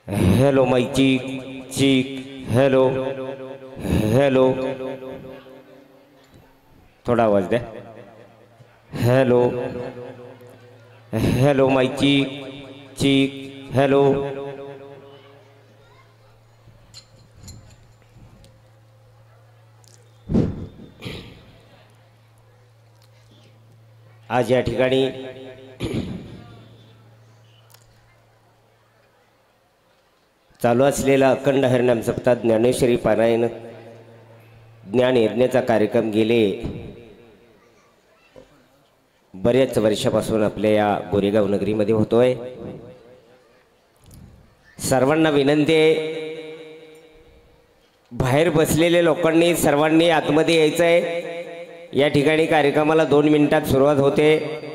Hello mic चीक चीक hello hello थोड़ा आवाज द्या हेलो हेलो माइक चीक चीक हेलो आज या ठिकाणी चालू असलेला अखंड हरिनाम सप्ताह ज्ञानेश्वरी पारायण ज्ञान यज्ञाचा कार्यक्रम गेले बऱ्याच वर्षापासून आपल्या या गोरेगाव नगरीमध्ये होतोय। सर्वांना विनंती आहे, बाहेर बसलेल्या लोकांनी सर्वांनी आतमध्ये यायचं आहे। या ठिकाणी कार्यक्रमाला 2 मिनिटात सुरुवात होते।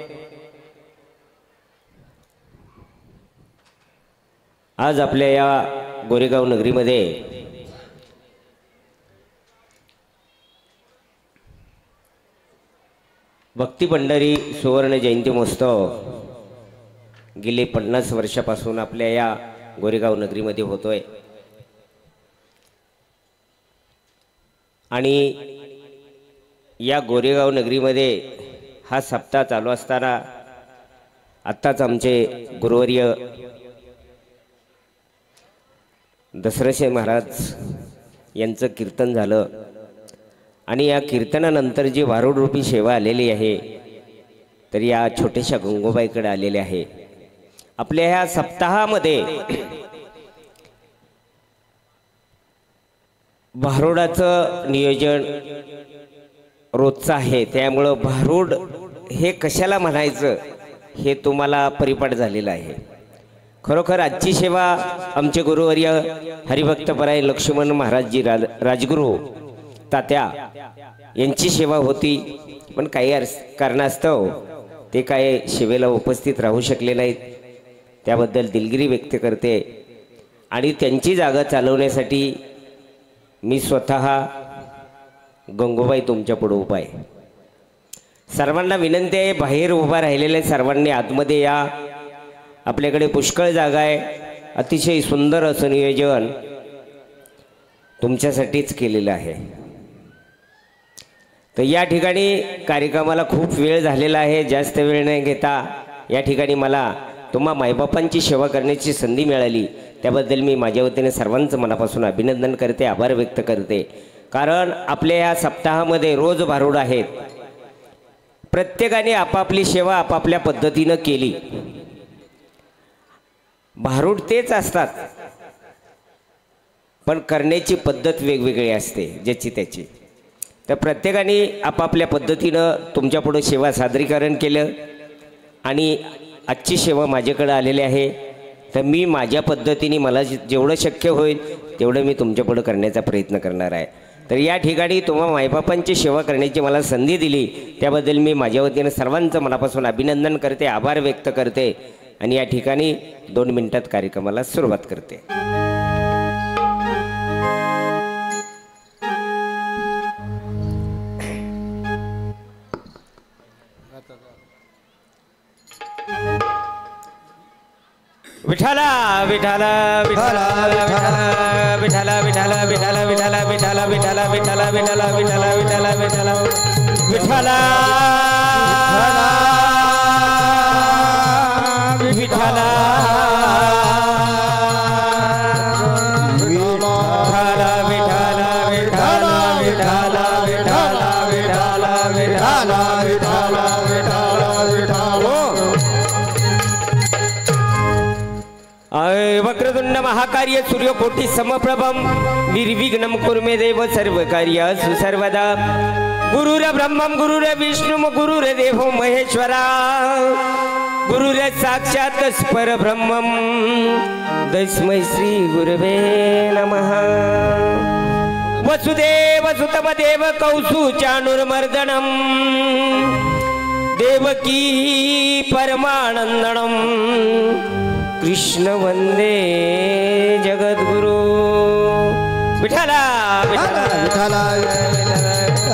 आज आपल्या या गोरेगाव नगरीमध्ये भक्ती भंडारी सुवर्ण जयंती महोत्सव गेले 50 वर्षापासून आपल्या या गोरेगाव नगरीमध्ये होतोय आणि या गोरेगाव नगरीमध्ये हा सप्ताह चालू असताना आत्ताच आमचे गुरुवर्य दशरथ महाराज यांचं कीर्तन झालं आणि या कीर्तनानंतर जी भारूड रूपी सेवा आलेली आहे तर या छोट्याशा गंगोबाईकडे आलेले आहे। आपल्या ह्या सप्ताहामध्ये भारूडाचं नियोजन रोजचं आहे, त्यामुळं भारूड हे कशाला म्हणायचं हे तुम्हाला परिपाठ झालेलं आहे। खरोखर आजची सेवा आमचे गुरुवर्य हरिभक्तपरायण लक्ष्मण महाराजजी राजगुरू तात्या यांची सेवा होती, पण काही कारणास्तव ते काय सेवेला उपस्थित राहू शकले नाहीत, त्याबद्दल दिलगिरी व्यक्त करते आणि त्यांची जागा चालवण्यासाठी मी स्वतः गंगोबाई तुमच्या पुढे उभा आहे। सर्वांना विनंती आहे, बाहेर उभा राहिलेले सर्वांनी आतमध्ये या। आपल्याकडे पुष्कळ जागा आहे, अतिशय सुंदर असं नियोजन तुमच्यासाठीच केलेलं आहे। तर या ठिकाणी कार्यक्रमाला खूप वेळ झालेला आहे, जास्त वेळ नाही घेता या ठिकाणी मला तुम्हा मायबापांची सेवा करण्याची संधी मिळाली, त्याबद्दल मी माझ्या वतीने सर्वांचं मनापासून अभिनंदन करते, आभार व्यक्त करते। कारण आपल्या या सप्ताहामध्ये रोज भारूड आहेत, प्रत्येकाने आपापली सेवा आपापल्या पद्धतीनं केली। भारूड तेच असतात, पण करण्याची पद्धत वेगवेगळी असते ज्याची त्याची। तर प्रत्येकाने आपापल्या पद्धतीनं तुमच्यापुढे सेवा सादरीकरण केलं आणि आजची सेवा माझ्याकडे आलेली आहे, तर मी माझ्या पद्धतीने मला जेवढं शक्य होईल तेवढं मी तुमच्यापुढे करण्याचा प्रयत्न करणार आहे। तर या ठिकाणी तुम्हा मायबापांची सेवा करण्याची मला संधी दिली, त्याबद्दल मी माझ्या वतीने सर्वांचं मनापासून अभिनंदन करते, आभार व्यक्त करते आणि या ठिकाणी 2 मिनिटात कार्यक्रमाला सुरुवात करते। विठाला विठाला विठाला विठाला विठाला विठाला विठाला विठाला विठाला विठाला विठाला विठाला विठाला विठाला विठाला विठाला विठाला वक्रतुंड महाकार्य सूर्यकोटि समप्रभं निर्विघ्नं कुरु मे देव सर्वकार्येषु सर्वदा। गुरुर्ब्रह्मं गुरुर्विष्णुं गुरुर्देवो महेश्वरा गुरुर्साक्षात् परब्रह्मं तस्मै श्री गुरवे नमः। वसुदेव सुतमदेव कौसुचानुर्मर्दनं देवकी परमानन्दनं कृष्ण वंदे जगद्गुरु। विठाला विठाला विठाला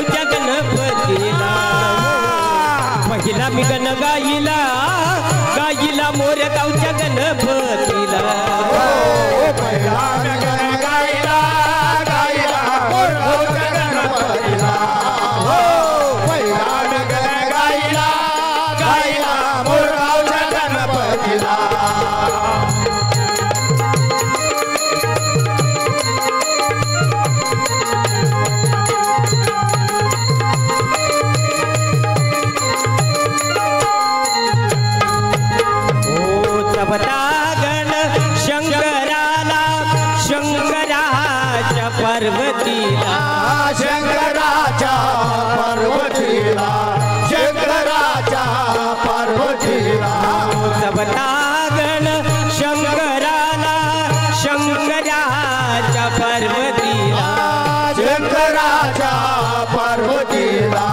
पार्वतीला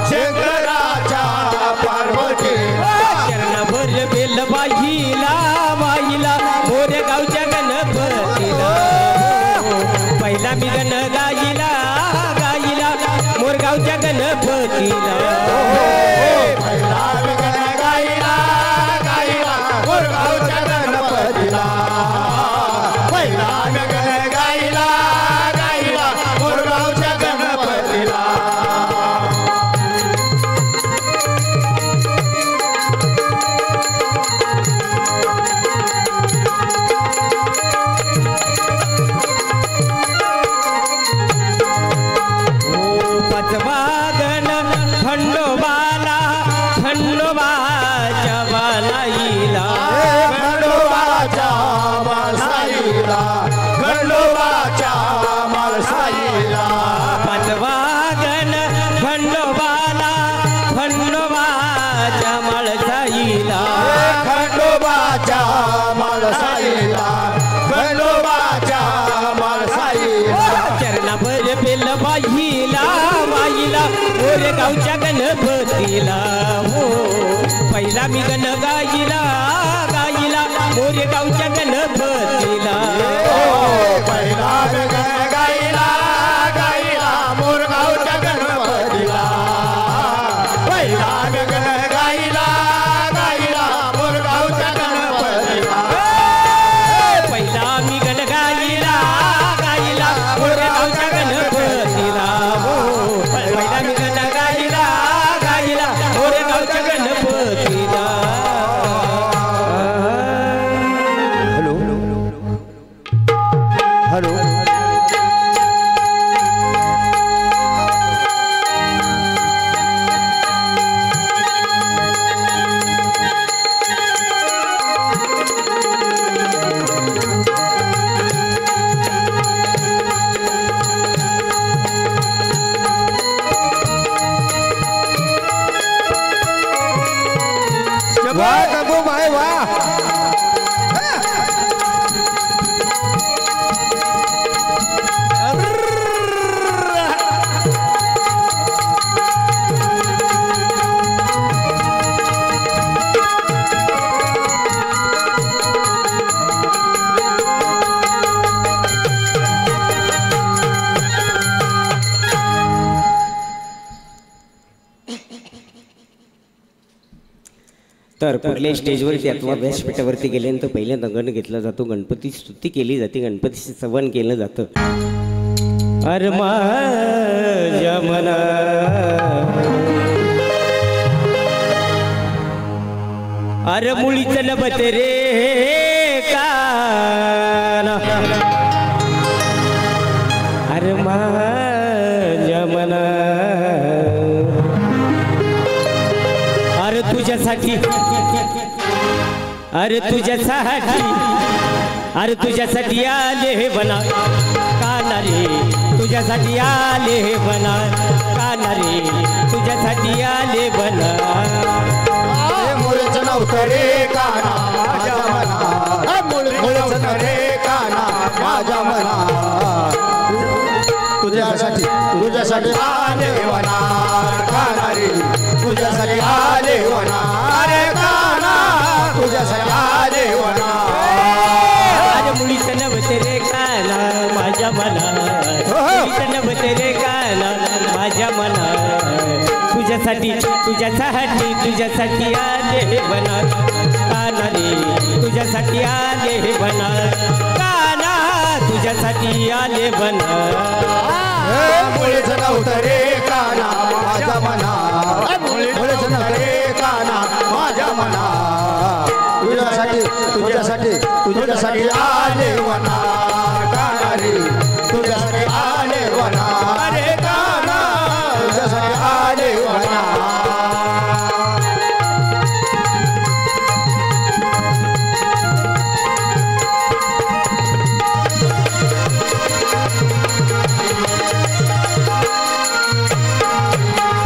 शंकराच्या पार्वतीला चरणभर बेल बाईला बाईला मोरगावच्या गणपतीला पहिला मी गण गाईला गाईला मोरगावच्या गणपतीला पहिला गण गाईला गाईला मोरगावच्या गणपतीला पहिला गण गाईला गाईला मोरगावच्या गणपतीला पाचवागण खंडोबाला खंडोबाच्या बालाईला खंडोबाच्या माळसाईला खंडोबाच्या माळसाईला पाचवागण खंडोबाला खंडोबाच्या माळसाईला खंडोबाच्या माळसाईला खंडोबाच्या माळसाईला चरणाभर बेल बाईला बाईला मोरगावच्या गणपतीला हो पहिला मी गण गाईला गाईला मोरगावच्या गणपतीला पहिला गण गाईला गाईला मोरगावच्या गणपतीला पहिला गण गाईला गाईला मोरगावच्या गणपतीला पहिला मी गण गाईला गाईला मोरगावच्या गणपतीला हो पहिला मी गण गाईला गाईला मोरगावच्या गणपतीला हॅलो हॅलो वाह गंगू भाई वाह तर कुठल्याही स्टेजवरती अथवा व्यासपीठावरती गेल्यानंतर पहिल्यांदा गण घेतला जातो गणपती स्तुती केली जाते गणपतीचे सवन केलं जातं अरे माझ्या मना अरे मुळीचं नभत रे काना अरे माझ्या मना अरे तुझ्यासाठी अरे तुझ्यासाठी अरे तुझ्यासाठी आले हे बना काना रे तुझ्यासाठी आले हे बना काना रे तुझ्यासाठी आले बना मुळच नव्हतं रे काना माझ्या मना मुळच नव्हतं रे काना माझ्या मना तुझ्यासाठी तुझ्यासाठी आले वना काना रे तुझ्यासाठी आले वना रे काना तुझ्यासाठी आले वना अरे मुळीचं नव्हते रे काना माझ्या मना मुळीचं नव्हते रे काना माझ्या मना तुझ्यासाठी तुझ्यासाठी तुझ्यासाठी आले हे बना काना रे तुझ्यासाठी आले हे बना काना तुझ्यासाठी आले बना मुळच नव्हतं रे काना माझ्या मना मुळच नव्हतं रे काना माझ्या मना तुझ्यासाठी तुझ्यासाठी तुझ्यासाठी आले वना काना रे तुझ्यासाठी आले वना रे काना तुझ्यासाठी आले वना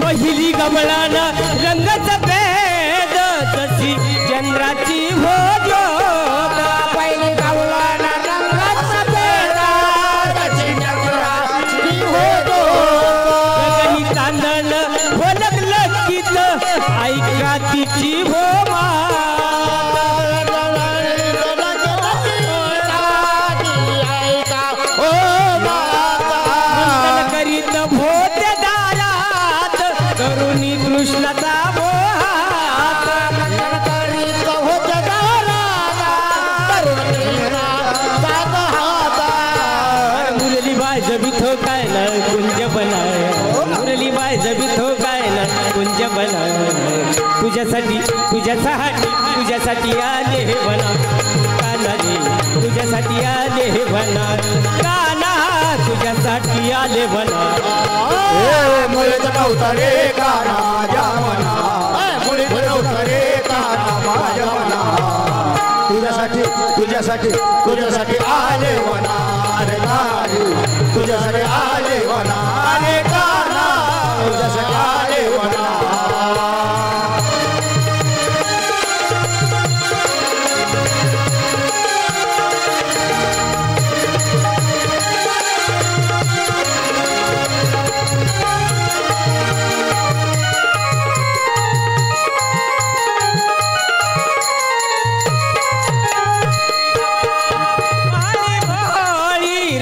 पहिली गमळाना रंगाचा भेद तशी चंद्राची हो ज्योत पहिली गमळाना रंगाचा भेद तुझ्यासाठी तुझ्यासाठी आले हे बना काना रे तुझ्यासाठी आले हे बना काना तुझ्यासाठी आले बना मुळे नव्हता रे काना माझ्या मना मुळे नव्हता रे काना माझ्या मना तुझ्यासाठी आले वना रे काना तुझ्यासाठी आले वना रे काना तुझ्यासाठी आले वना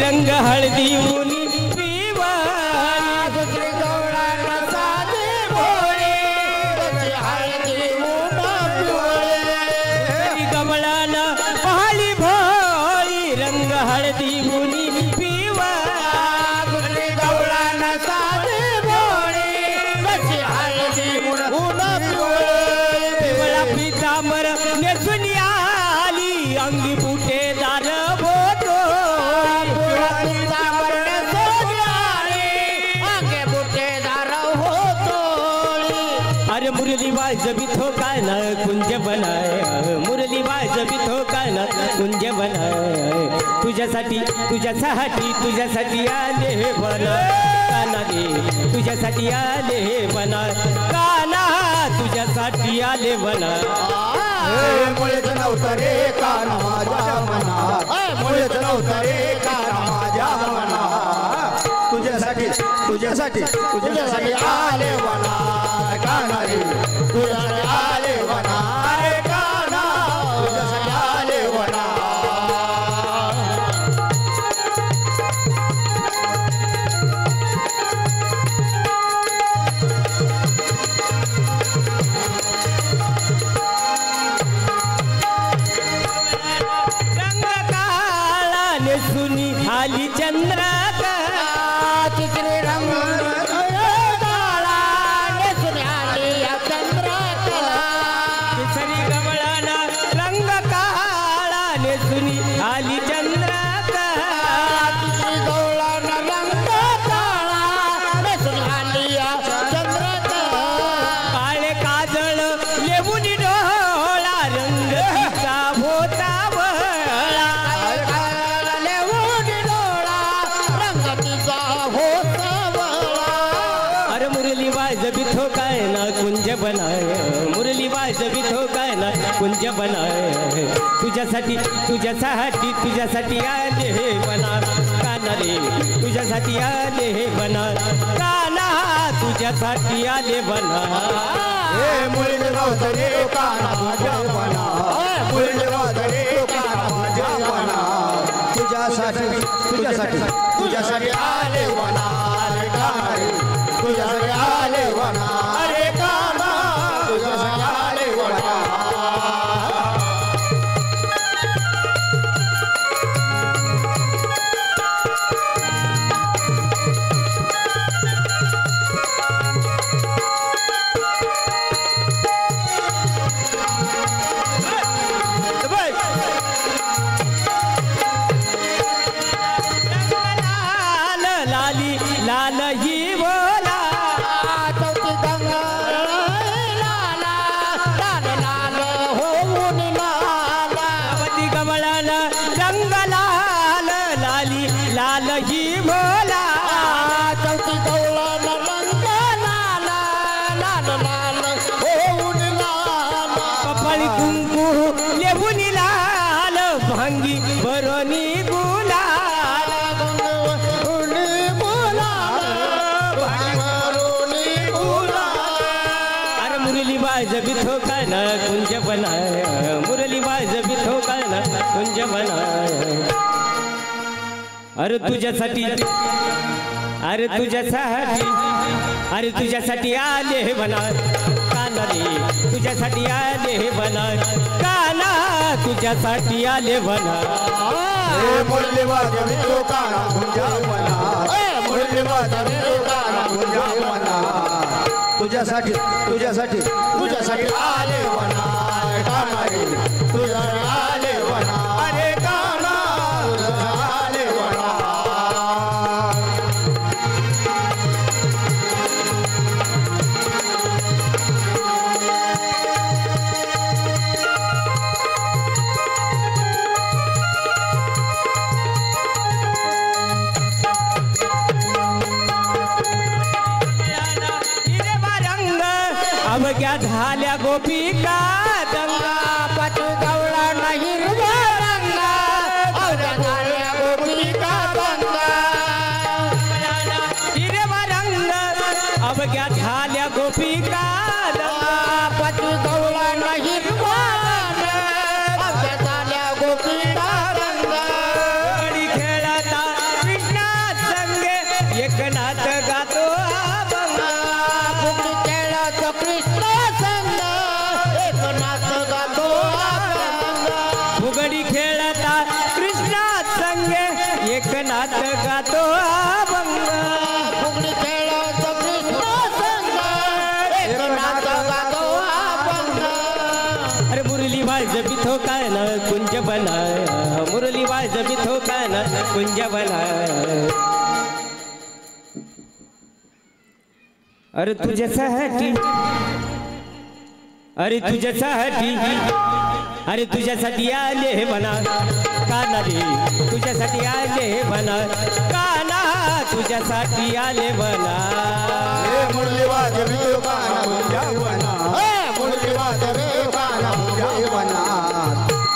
रंग हळदी मुनी पिवा दुसरी गवळा साधे भोळे हळदी गवळाला पहाळी भोळी रंग हळदी मुनी पिवा दुसरी गवळाला साधे भोळे हळदी पिवळा पितांबर नेसून आली अंगी बुटेदार अरे मुरली बाज भी ठोका ना कुंज बनाए मुरली बाज भी ठोका ना कुंज बनाए तुझ्यासाठी आले हे बना काना रे तुझ्यासाठी आले हे बना काना तुझ्यासाठी आले बना मुळेच नव्हता रे काना माझ्या मना मुळेच नव्हता रे काना माझ्या मना तुझ्यासाठी आले वना काना रे तुझ्यासाठी आले वना रे काना तुझ्यासाठी आले वना रंग काळा नेसुनी आली चंद्र आली चंद्र काळे काजळ लेबून डोळा रंग तिचा होता बळा अरे मुरली बाज बिथो काय ना कुंज बनाए मुरली बाज बिथो काय ना कुंज बनाए तुझ्यासाठी आले हे बना काना रे तुझ्यासाठी आले हे बना काना तुझ्यासाठी आले बना मुळे नव्हता रे काना माझ्या मना मुळे नव्हता रे काना माझ्या मना तुझ्यासाठी आले वना रे काना रे तुझ्यासाठी आले वना रे काना तुझ्यासाठी आले वना लाल ही बोला चौथी गंगा लाला लाल लाल होऊन लाला वती कमळाला रंग लाल लाली लाल ही बोला चौथी गवळाला रंग लाला लाल लाल होऊन लाला कपाळी कुंकू लेबून लाल भांगी बरोनी गुलाल मुरली बाज बिथो काय ना कुंज बनाए मुरली बाज बिथो काय ना कुंज बनाए अरे तुझ्यासाठी आले हे बना काना रे तुझ्यासाठी आले हे बना काना तुझ्यासाठी आले बना मुरली बाज बिथो काना कुंज बना मुरली बाज बिथो काना कुंज बना तुझ्यासाठी तुझ्यासाठी तुझ्यासाठी आले वना काना रे तुझ्यासाठी आले वना अरे काना तुझ्यासाठी आले वना अवघ्या झाल्या गोपिका दंगा पटू गवळा नाही रंगा अवघ्या झाल्या गोपिका दंगा हिरवा रंग अवघ्या झाल्या गोपिका दंगा पटू गवळा नाही रंगा अवघ्या झाल्या गोपिका दंगा गडी खेळता कृष्णा संगे एकनाथ गातो कृष्ण संग एकनाथ गातो फुगडी खेळता कृष्णा संगे एकनाथ गातो अभंग फुगडी खेळत कृष्ण संग एकनाथ गातो अभंग अरे मुरली वाज बिथो काय ना कुंज बना मुरली वाज बिथो काय ना कुंज बना अरे तुझ्यासाठी अरे तुझ्यासाठी अरे तुझ्यासाठी आले हे म्हणा काना रे तुझ्यासाठी आले हे म्हणा काना तुझ्यासाठी आले म्हणा मुरली वाज बिथो काना कुंजवना मुरली वाज बिथो काना कुंजवना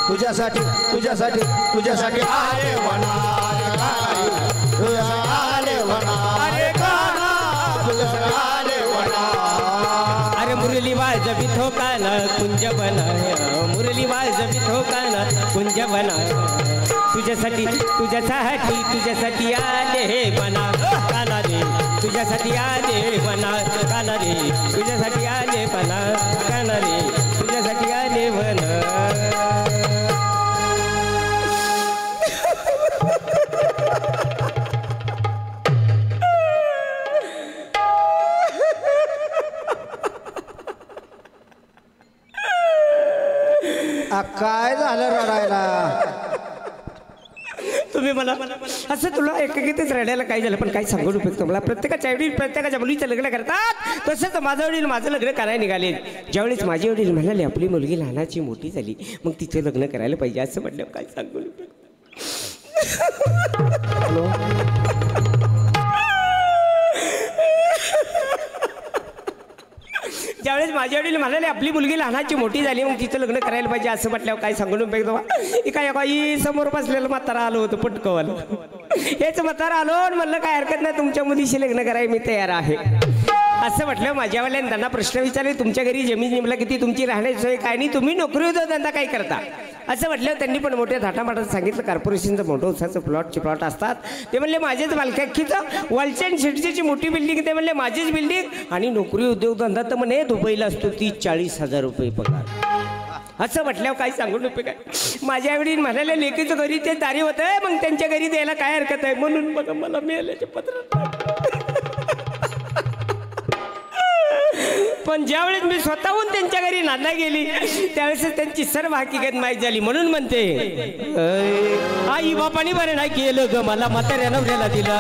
तुझ्यासाठी तुझ्यासाठी तुझ्यासाठी आले वना तुझ्यासाठी आले वना अरे काना तुझ्यासाठी आले वना अरे मुरली वाज बिथो काना कुंज बना मुरली वाज बिथो काना कुंज बना तुझ्यासाठी तुझ्यासाठी तुझ्यासाठी आले हे बना काना रे तुझ्यासाठी आले बना काना रे तुझ्यासाठी आले बना काना रे तुझ्यासाठी आले बना काय झालं रडायला तुम्ही मला असं तुला एकाकीतच रडायला काय झालं पण काय सांगू उपयोग मला प्रत्येकाच्या वडील प्रत्येकाच्या मुलीचं लग्न करतात तसंच माझं वडील माझं लग्न करायला निघाले ज्यावेळेस माझे वडील म्हणाले आपली मुलगी लहानाची मोठी झाली मग तिचं लग्न करायला पाहिजे असं म्हटलं काय सांगू उपयोग ज्यावेळेस माझ्या वडील म्हणाले आपली मुलगी लहानाची मोठी झाली मग तिचं लग्न करायला पाहिजे असं म्हटल्यावर काय सांगून उपयोग एका समोर बसलेलं म्हातारा आलो होतं पटकवालं हेच म्हातारा आलो म्हणलं काय हरकत नाही तुमच्या मुलीशी लग्न करायला मी तयार आहे असं म्हटलं माझ्यावाल्याने त्यांना प्रश्न विचारले तुमच्या घरी जमीन जमला किती तुमची राहण्याची सोय काय नाही तुम्ही नोकरी होतो धंदा काय करता असं म्हटलं त्यांनी पण मोठ्या थाटामाटात सांगितलं कॉर्पोरेशनचं मोठं उसाचं प्लॉट असतात ते म्हणले माझेच मालकाखीचं वॉलचॅन सिटीची मोठी बिल्डिंग ते म्हणले माझीच बिल्डिंग आणि नोकरी उद्योगधंदा तर म्हणे दुबईला असतो 30-40 रुपये पगार असं म्हटल्यावर काय सांगून उपयोग काय माझ्या वडील म्हणाले लेकीचं घरी ते दारी होतं मग त्यांच्या घरी द्यायला काय हरकत आहे म्हणून बघा मला मिळाल्याचे पत्र पण ज्यावेळेस मी स्वतःहून त्यांच्या घरी नांदा गेली त्यावेळेस त्यांची सर्व हकीकत माहीत झाली म्हणून म्हणते आई बापानी बरं नाही केलं ग मला म्हाताऱ्या नवऱ्याला दिला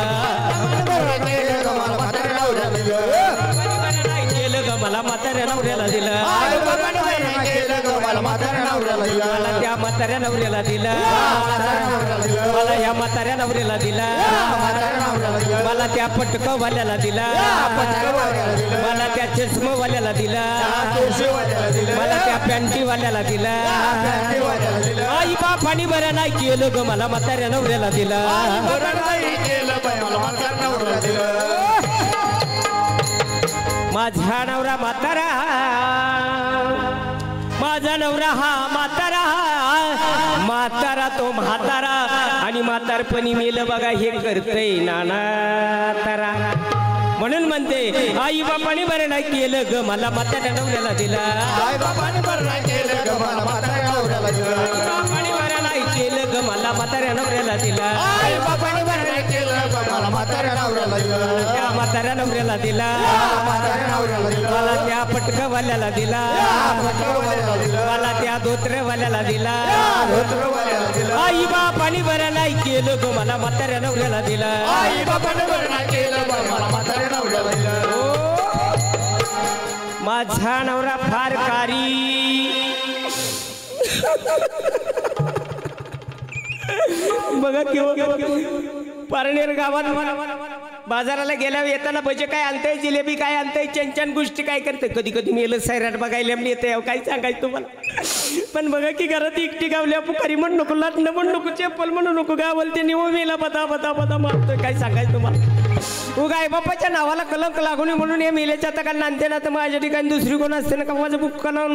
केलं ग मला म्हाताऱ्या नवऱ्याला दिला मला त्या म्हाताऱ्या नवऱ्याला दिला मला ह्या म्हाताऱ्या नवऱ्याला दिला मला त्या पटकवाल्याला दिला मला त्या चष्मवाल्याला दिला मला त्या पॅन्टीवाल्याला दिला आई बापानी बरं नाही केलं ग मला म्हाताऱ्या नवऱ्याला दिला माझा नवरा म्हातारा माझा नवरा हा म्हातारा म्हातारा तो म्हातारा आणि म्हातारपणी मेलं बघा हे करतय नाना तारा म्हणून म्हणते आई बापाने बरं नाही केलं ग मला म्हाताऱ्या नवऱ्याला दिला आई बापाने बरं नाही केलं ग मला म्हाताऱ्या नवऱ्याला दिला बापाने बरं नाही केलं ग मला म्हाताऱ्या नवऱ्याला दिला आई बापाने बरं नाही केलं ग मला म्हाताऱ्या नवऱ्याला दिला त्या म्हाताऱ्या नवऱ्याला दिला म्हाताऱ्या नवऱ्याला दिला मला त्या पटकवाल्याला दिला मला त्या धोत्रवाल्याला दिला धोत्रवाल्याला दिला आई बापानी बरं नाही केलं ग मला म्हाताऱ्या नवऱ्याला दिला आई बापाने बरं नाही केलं मला म्हाताऱ्या नवऱ्याला दिला माझा नवरा फार कारी बघा किंवा पारनेर गावात बाजाराला गेल्यावर येताना भजे काय आणताय जिलेबी काय आणताय चंचन गोष्टी काय करते कधी कधी मेलं सैराट बघायला येते काय सांगायचं तुम्हाला पण बघा की घरात एकटी गावल्या पुकारी म्हणू नको लाटणं म्हणू नको चप्पल म्हणू नको गावल ते निवळ मेला बता बता बता मारतोय काय सांगायचं तुम्हाला उगा आई बापाच्या नावाला कलंक लागू नये म्हणून या मेल्याच्या आता का नांदते ना तर माझ्या ठिकाणी दुसरी कोण असते ना का माझं बुक करा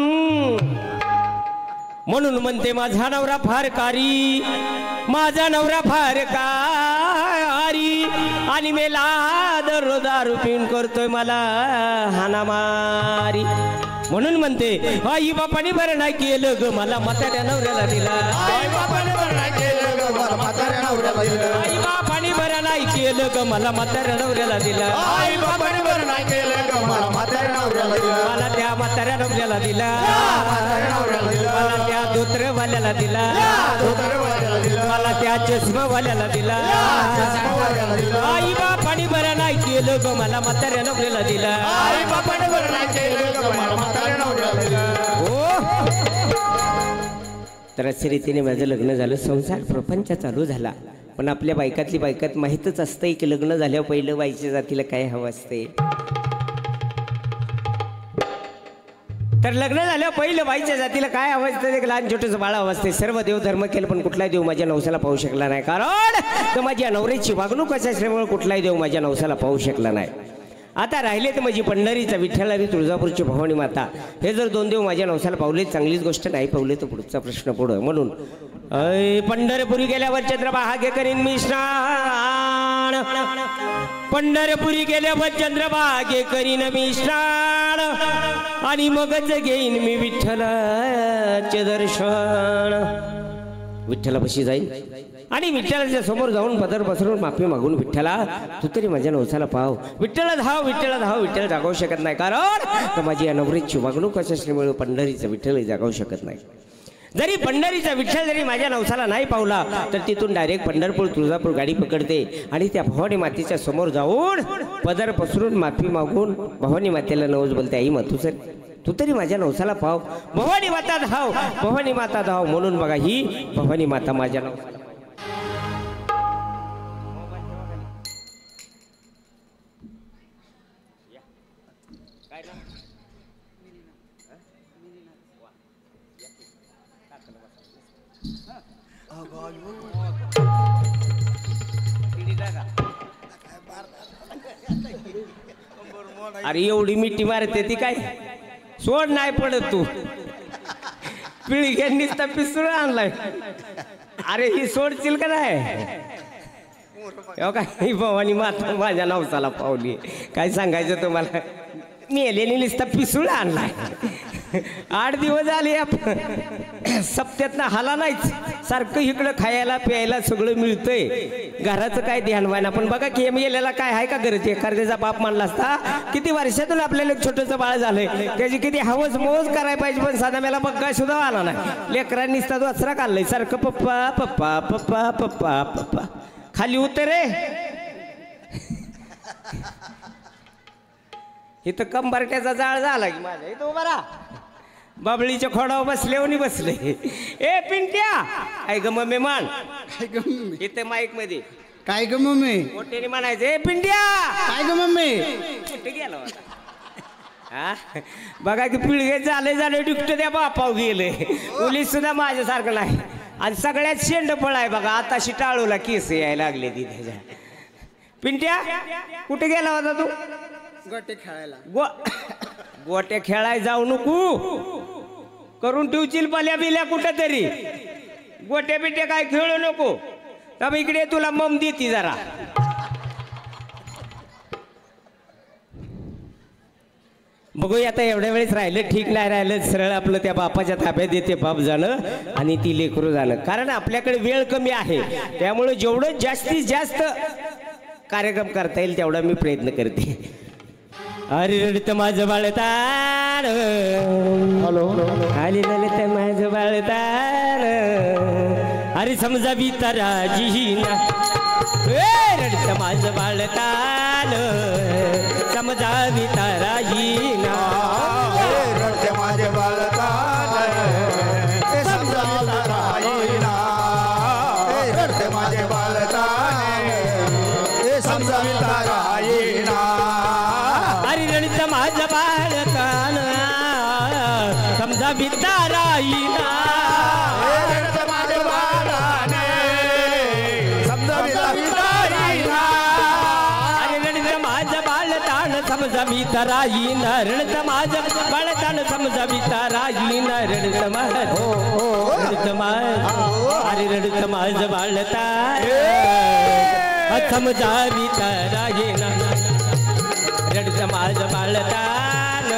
म्हणून म्हणते माझा नवरा फार कारी माझा नवरा फार कारी आणि मेला दररोज दारू पिऊन करतोय मला हाणामारी म्हणून म्हणते आई बापाने बरं नाही केलं ग मला म्हाताऱ्या नवऱ्याला दिला आई बापाने बरं नाही केलं ग मला म्हाताऱ्या नवऱ्याला दिला आई बापाने बरं नाही केलं ग मला म्हाताऱ्या नवऱ्याला दिला आई बापाने बरं नाही केलं ग मला म्हाताऱ्या नवऱ्याला दिला मला त्या म्हाताऱ्या नवऱ्याला दिला म्हाताऱ्या नवऱ्याला दिला मला त्या धोत्रवाल्याला दिला धोत्रवाल्याला दिला मला त्या चष्मावाल्याला दिला चष्मावाल्याला दिला आई बापाने बरं नाही केलं ग मला म्हाताऱ्या नवऱ्याला दिला आई बापाने बरं नाही केलं ग मला म्हाताऱ्या नवऱ्याला दिला तर अशा रीतीने माझं लग्न झालं संसार प्रपंच चालू झाला पण आपल्या बायकातली बायकात माहीतच असतंय की लग्न झाल्यावर पहिलं बाईच्या जातीला काय हवं असते तर लग्न झाल्यावर पहिलं बाईच्या जातीला काय हवं असतं एक लहान छोटंसं बाळ हवं असते सर्व देव धर्म केलं पण कुठलाही देव माझ्या नवसाला पाहू शकला नाही कारण तर माझ्या नवऱ्याची वागणूक अशा असल्यामुळे कुठलाही देव माझ्या नवसाला पाहू शकला नाही आता राहिले तर माझी पंढरीचा विठ्ठलारी तुळजापूरची भवानी माता हे जर दोन देव माझ्या नवसाला पावले चांगलीच गोष्ट नाही पावले तर पुढचा प्रश्न पुढं म्हणून पंढरपुरी गेल्यावर चंद्रभागे करीन मी स्नान पंढरपुरी गेल्यावर चंद्रभागे करीन मी स्नान आणि मगच घेईन मी विठ्ठलाचे दर्शन विठ्ठलापाशी जाईन आणि विठ्ठलाच्या समोर जाऊन पदर पसरून माफी मागून विठ्ठला तू तरी माझ्या नवसाला पाव विठ्ठला धाव विठ्ठल जागवू शकत नाही कारण तर माझी या नवरीची वागणूक अशा असल्यामुळे पंढरीचं विठ्ठल जागवू शकत नाही जरी पंढरीचा विठ्ठल जरी माझ्या नवसाला नाही पावला तर तिथून डायरेक्ट पंढरपूर तुळजापूर गाडी पकडते आणि त्या भवानी मातेच्या समोर जाऊन पदर पसरून माफी मागून भवानी मातेला नवस बोलते आई मातू सर तू तरी माझ्या नवसाला पाव भवानी माता धाव म्हणून बघा ही भवानी माता माझ्या नवसाला अरे एवढी मिठी मारते ती काय सोड नाही पडत तू पिळग्यांनीच तर पिस्तूल आणलाय अरे ही सोडशील का नाही काय भवानी माता माझ्या नवसाला पावली काय सांगायचं तुम्हाला मेलेली नुसता पिसूळ आणलाय 8 दिवस झाले सप्त्यातनं हाला नाहीच सारखं इकडं खायला प्यायला सगळं मिळतंय घराचं काय ध्यान व्हायना पण बघा की गेलेला काय आहे का गरज एखाद्याचा बाप मानला असता किती वर्षातून आपल्याला एक छोटंसं बाळ झालंय त्याची किती हवस मोज करायला पाहिजे पण साधा मला बघा सुद्धा आला नाही लेकरांनी तो अचरा काढलाय सारखं पप्पा पप्पा पप्पा पप्पा पप्पा खाली उतर रे इथं कंबारट्याचा जाळ झाला की माझ्या इथं उभा राहा बाबळीच्या खोडावर बसले ए पिंट्या काय ग मम्मी मान इथे माईक मध्ये काय ग मम्मी मोठ्याने म्हणायचं ए पिंट्या काय ग मम्मी कुठे गेला हा बघा की पिळगे झाले डिक्ट त्या बापाव गेले पोलीस सुद्धा माझ्यासारखं नाही आणि सगळ्यात शेंडफळ आहे बघा आताशी टाळूला केस यायला लागले ती त्याच्या पिंट्या कुठे गेला होता तू गोटे खेळायला गोट्या खेळाय जाऊ नको करून ठेवशील पल्या बिल्या कुठं तरी गोट्या बिट्या काय खेळू नको तब इकडे तुला मम देती जरा बघूया आता एवढ्या वेळेस राहिलं ठीक नाही राहिलं सरळ आपलं त्या बापाच्या ताब्यात देते बाप जाणं आणि ती लेकरू जाणं कारण आपल्याकडे वेळ कमी आहे त्यामुळे जेवढं जास्तीत जास्त कार्यक्रम करता येईल तेवढा मी प्रयत्न करते. अरे रडत माझं बाळतार, हॅलो आली ललित माझं बाळतार, अरे समजा बिताराजी ना, रडत माझं बाळतार, समजा बिताराजी ना, रडते माझे बाळतान समजा बिताराई ना, रडते माझे बाळतान समजा बिताराई ना, अरे रडत माझं बाळतान समजा बिताराई ना, रडते माझे बाळतान समजा बिताराई ना, अरे रडत माझं बाळतान समजा बिताराई ना, रडत माझं बाळतान समजा बिताराई ना, रडत अरे रडत माझं बाळतान समजा बिताराई ना, रडत माझं बाळतान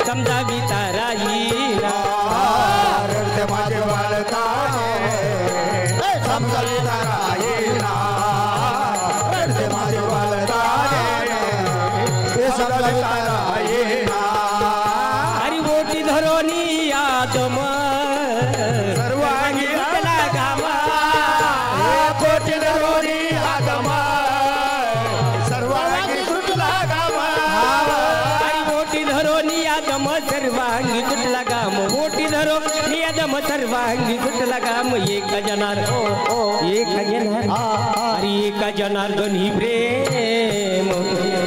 समजा बिताराई ना, रडते माझे बाळतान समजा बिताराई ना, रडते माझे बाळतान समजा बिताराई ना, अरे बोटी धरोनी आदम सर्वांगी विठला गावा, कोटी धरोनी आगमा सर्वांगी तुटला गामा, अरे बोटी धरोनी आदम सर्वांगी तुटला गाम, बोटी धरोनी आदम सर्वांगी तुटला गाम, एक जनार एक जनार अरे एक जनार्दनी प्रेम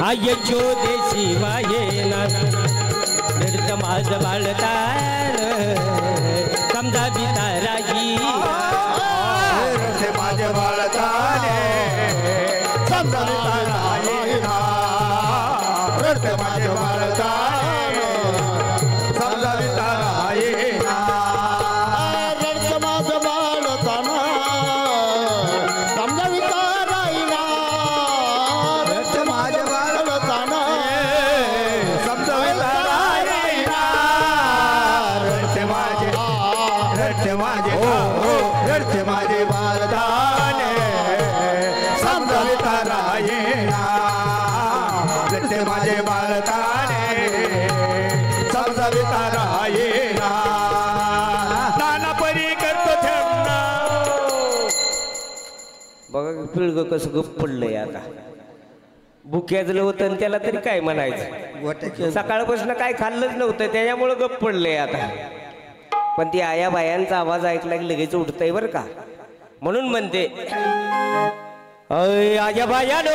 आयचो देशी वाये ना, रडत माझं बाळतान समजा बिताराई, रडते माझे बाळतान समजा बिताराई ना, रडते माझे बाळतान समजा बिताराई ना, रडते माझे बाळतान समजा बिताराई ना, रडते माझे बाळतान समजा बिताराई ना, रडते माझे रडते माझे रडते माझे बाळतान समजा बिताराई ना, रडते माझे बाळतान समजा बिताराई ना, नाना परी करतो थंडा. बघा पिळग कसं गप पडलंय आता, भुक्याजलं होतं आणि त्याला तरी काय म्हणायचं, सकाळपासून काय खाल्लंच नव्हतं त्याच्यामुळं गप पडलंय आता, पण ती आया बायांचा आवाज ऐकला की लगेच उठतंय बरं का, म्हणून म्हणते अय आया बायानो,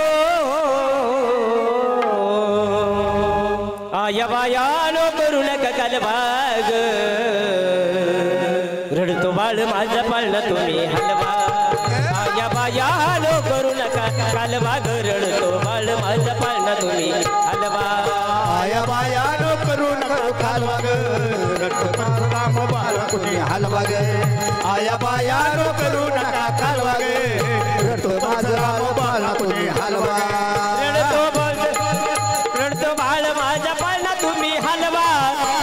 आया बायानो करू नका कालबाग, रडतो बाळ माझं पाळणं तुम्ही हलवा, आया बायानो करू नका कालबाग, रडतो बाळ माझं पाळणं तुम्ही हलवा, आया बायानो करू नका कालवा ग, रडतो राम बाळा कुणी हलवा ग, आया बायानो करू नका कालवा ग, रडतो माझं राम बाळा कुणी हलवा, रडतो बाळ माझा पाळणा तुम्ही हलवा,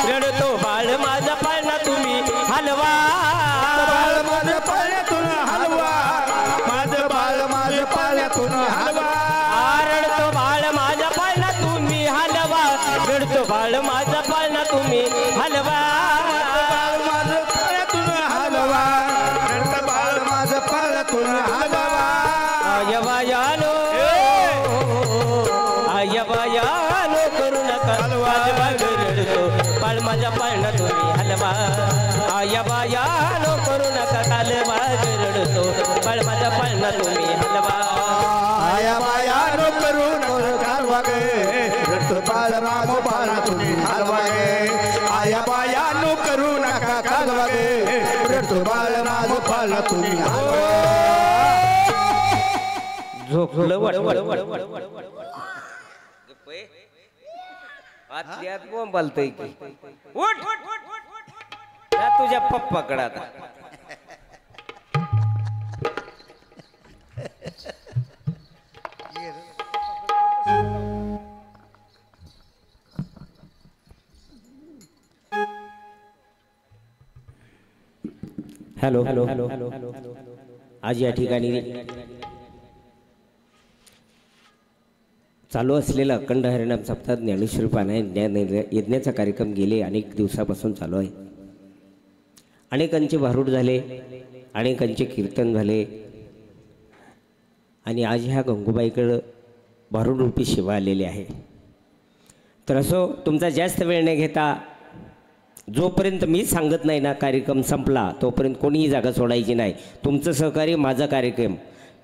रडतो बाळ माझा पाळणा तुम्ही हलवा, बाळ माझं पाळण्यातून हलवा, माझं बाळ माझं पाळण्यातून हलवा, रडतो बाळ माझा पाळणा तुम्ही हलवा, रडतो बाळ माझा पाळणा तुम्ही हलवा, बाळ माझं पाळण्यातून हलवा, रडतं बाळ माझं पाळण्यातून हलवा, आया बायानो, आया बायानो करू नका कालबाग, रडतो बाळ माझा पाळणा तुम्ही हलवा, आया बायानो करू नका कालबाग, रडतो बाळ माझा पाळणा तुम्ही हलवा, आया बायानो करू नका कालवा ग, रडतो बाळ राम बाळा तुम्ही हलवा ग, आया बायानो करू नका कालवा ग, रडतो बाळ राम बाळा तुम्ही हलवा, झोपलं आतल्यात बोंबालतय की उठ जा तुझ्या पप्पाकडे आता, हॅलो हॅलो हॅलो आज या ठिकाणी चालू असलेला अखंड हरिनाम सप्ताह ज्ञानेश्वरी पारायण ज्ञान यज्ञाचा कार्यक्रम गेले अनेक दिवसापासून चालू आहे. अनेकांचे भारूड झाले, अनेकांचे कीर्तन झाले आणि आज ह्या गंगूबाईकडं भारूडरूपी शिवा आलेली आहे. तर असो, तुमचा जास्त वेळ न घेता जोपर्यंत मी सांगत नाही ना कार्यक्रम संपला तोपर्यंत कोणीही जागा सोडायची नाही. तुमचं सहकार्य माझा कार्यक्रम.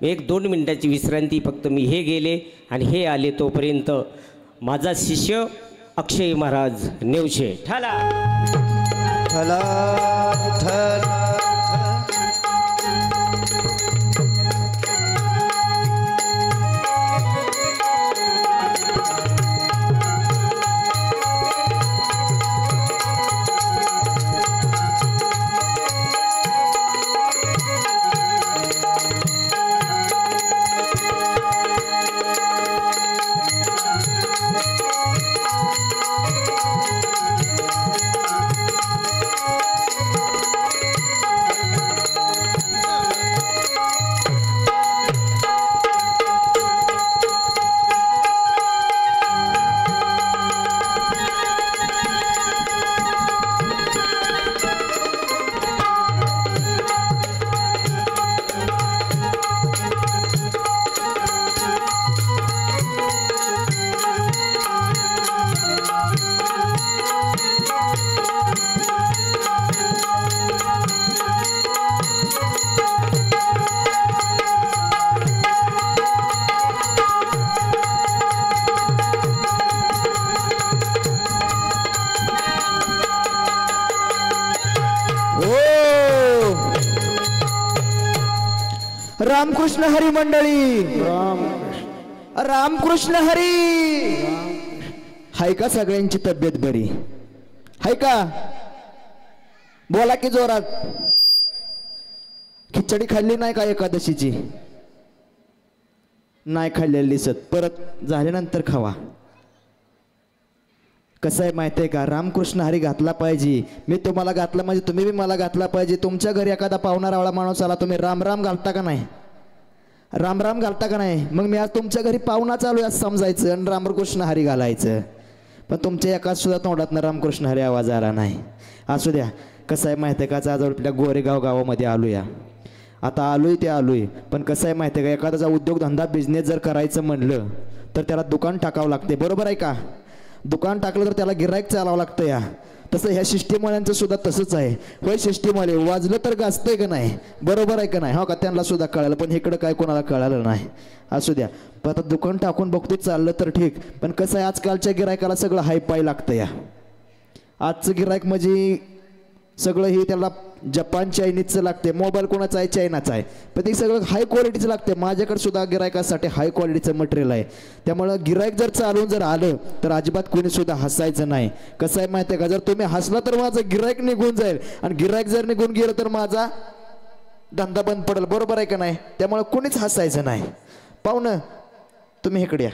1-2 मिनिटाची विश्रांती फक्त. मी हे गेले आणि हे आले तोपर्यंत माझा शिष्य अक्षय महाराज नेवशे ठाला ठला ठला रामकृष्ण हरी मंडळी. रामकृष्ण हरी. हाय का सगळ्यांची तब्येत बरी हाय का? बोला की जोरात. खिचडी खाल्ली नाही का एकादशीची? नाही खाल्लेली दिसत. परत झाल्यानंतर खावा. कसं आहे माहिती आहे का? रामकृष्ण हरी घातला पाहिजे. मी तुम्हाला घातला म्हणजे तुम्ही बी मला घातला पाहिजे. तुमच्या घरी एखादा पाहुणा रावळा माणूस आला, तुम्ही राम राम घालता का नाही? राम राम घालता का नाही? मग मी आज तुमच्या घरी पाहुणा चालू आहे समजायचं आणि रामकृष्ण हरी घालायचं. पण तुमच्या एकाच सुद्धा तोंडातनं रामकृष्ण हरी आवाज आला नाही. असू द्या. कसं आहे माहिती आहे का? आज आपल्या गोरेगाव गावामध्ये आलोया. आता आलोय ते आलोय, पण कसं आहे माहिती आहे का? एखाद्याचा उद्योगधंदा बिझनेस जर करायचं म्हणलं तर त्याला दुकान टाकावं लागते. बरोबर आहे का? दुकान टाकलं तर त्याला गिऱ्हाईक चालावं लागतं या. तसं ह्या सिस्टीमवाल्यांचं सुद्धा तसंच आहे. होय सिस्टीमवाले वाजलं तर गाजतंय का नाही? बरोबर आहे का नाही? हो का? त्यांना सुद्धा कळालं, पण इकडं काय कोणाला कळालं नाही. असू द्या. पण आता दुकान टाकून बघतो चाललं तर ठीक, पण कसं आहे आजकालच्या गिऱ्हाईकाला सगळं हाय पाय लागतं या. आजचं गिऱ्हाईक म्हणजे सगळं हे त्याला जपान चायनीजचं लागते. मोबाईल कोणाचा आहे? चायनाचा आहे. पण ते सगळं हाय क्वालिटीचं लागते. माझ्याकडे सुद्धा गिऱ्हाईकासाठी हाय क्वालिटीचं मटेरियल आहे. त्यामुळं गिऱ्हाईक जर चालून जर आलं तर अजिबात कोणी सुद्धा हसायचं नाही. कसं आहे माहिती आहे का? जर तुम्ही हसला तर माझं गिऱ्हाईक निघून जाईल आणि गिऱ्हाईक जर निघून गेलं तर माझा धंदा बंद पडेल. बरोबर आहे का नाही? त्यामुळे कोणीच हसायचं नाही. पाहुणं तुम्ही इकडे या.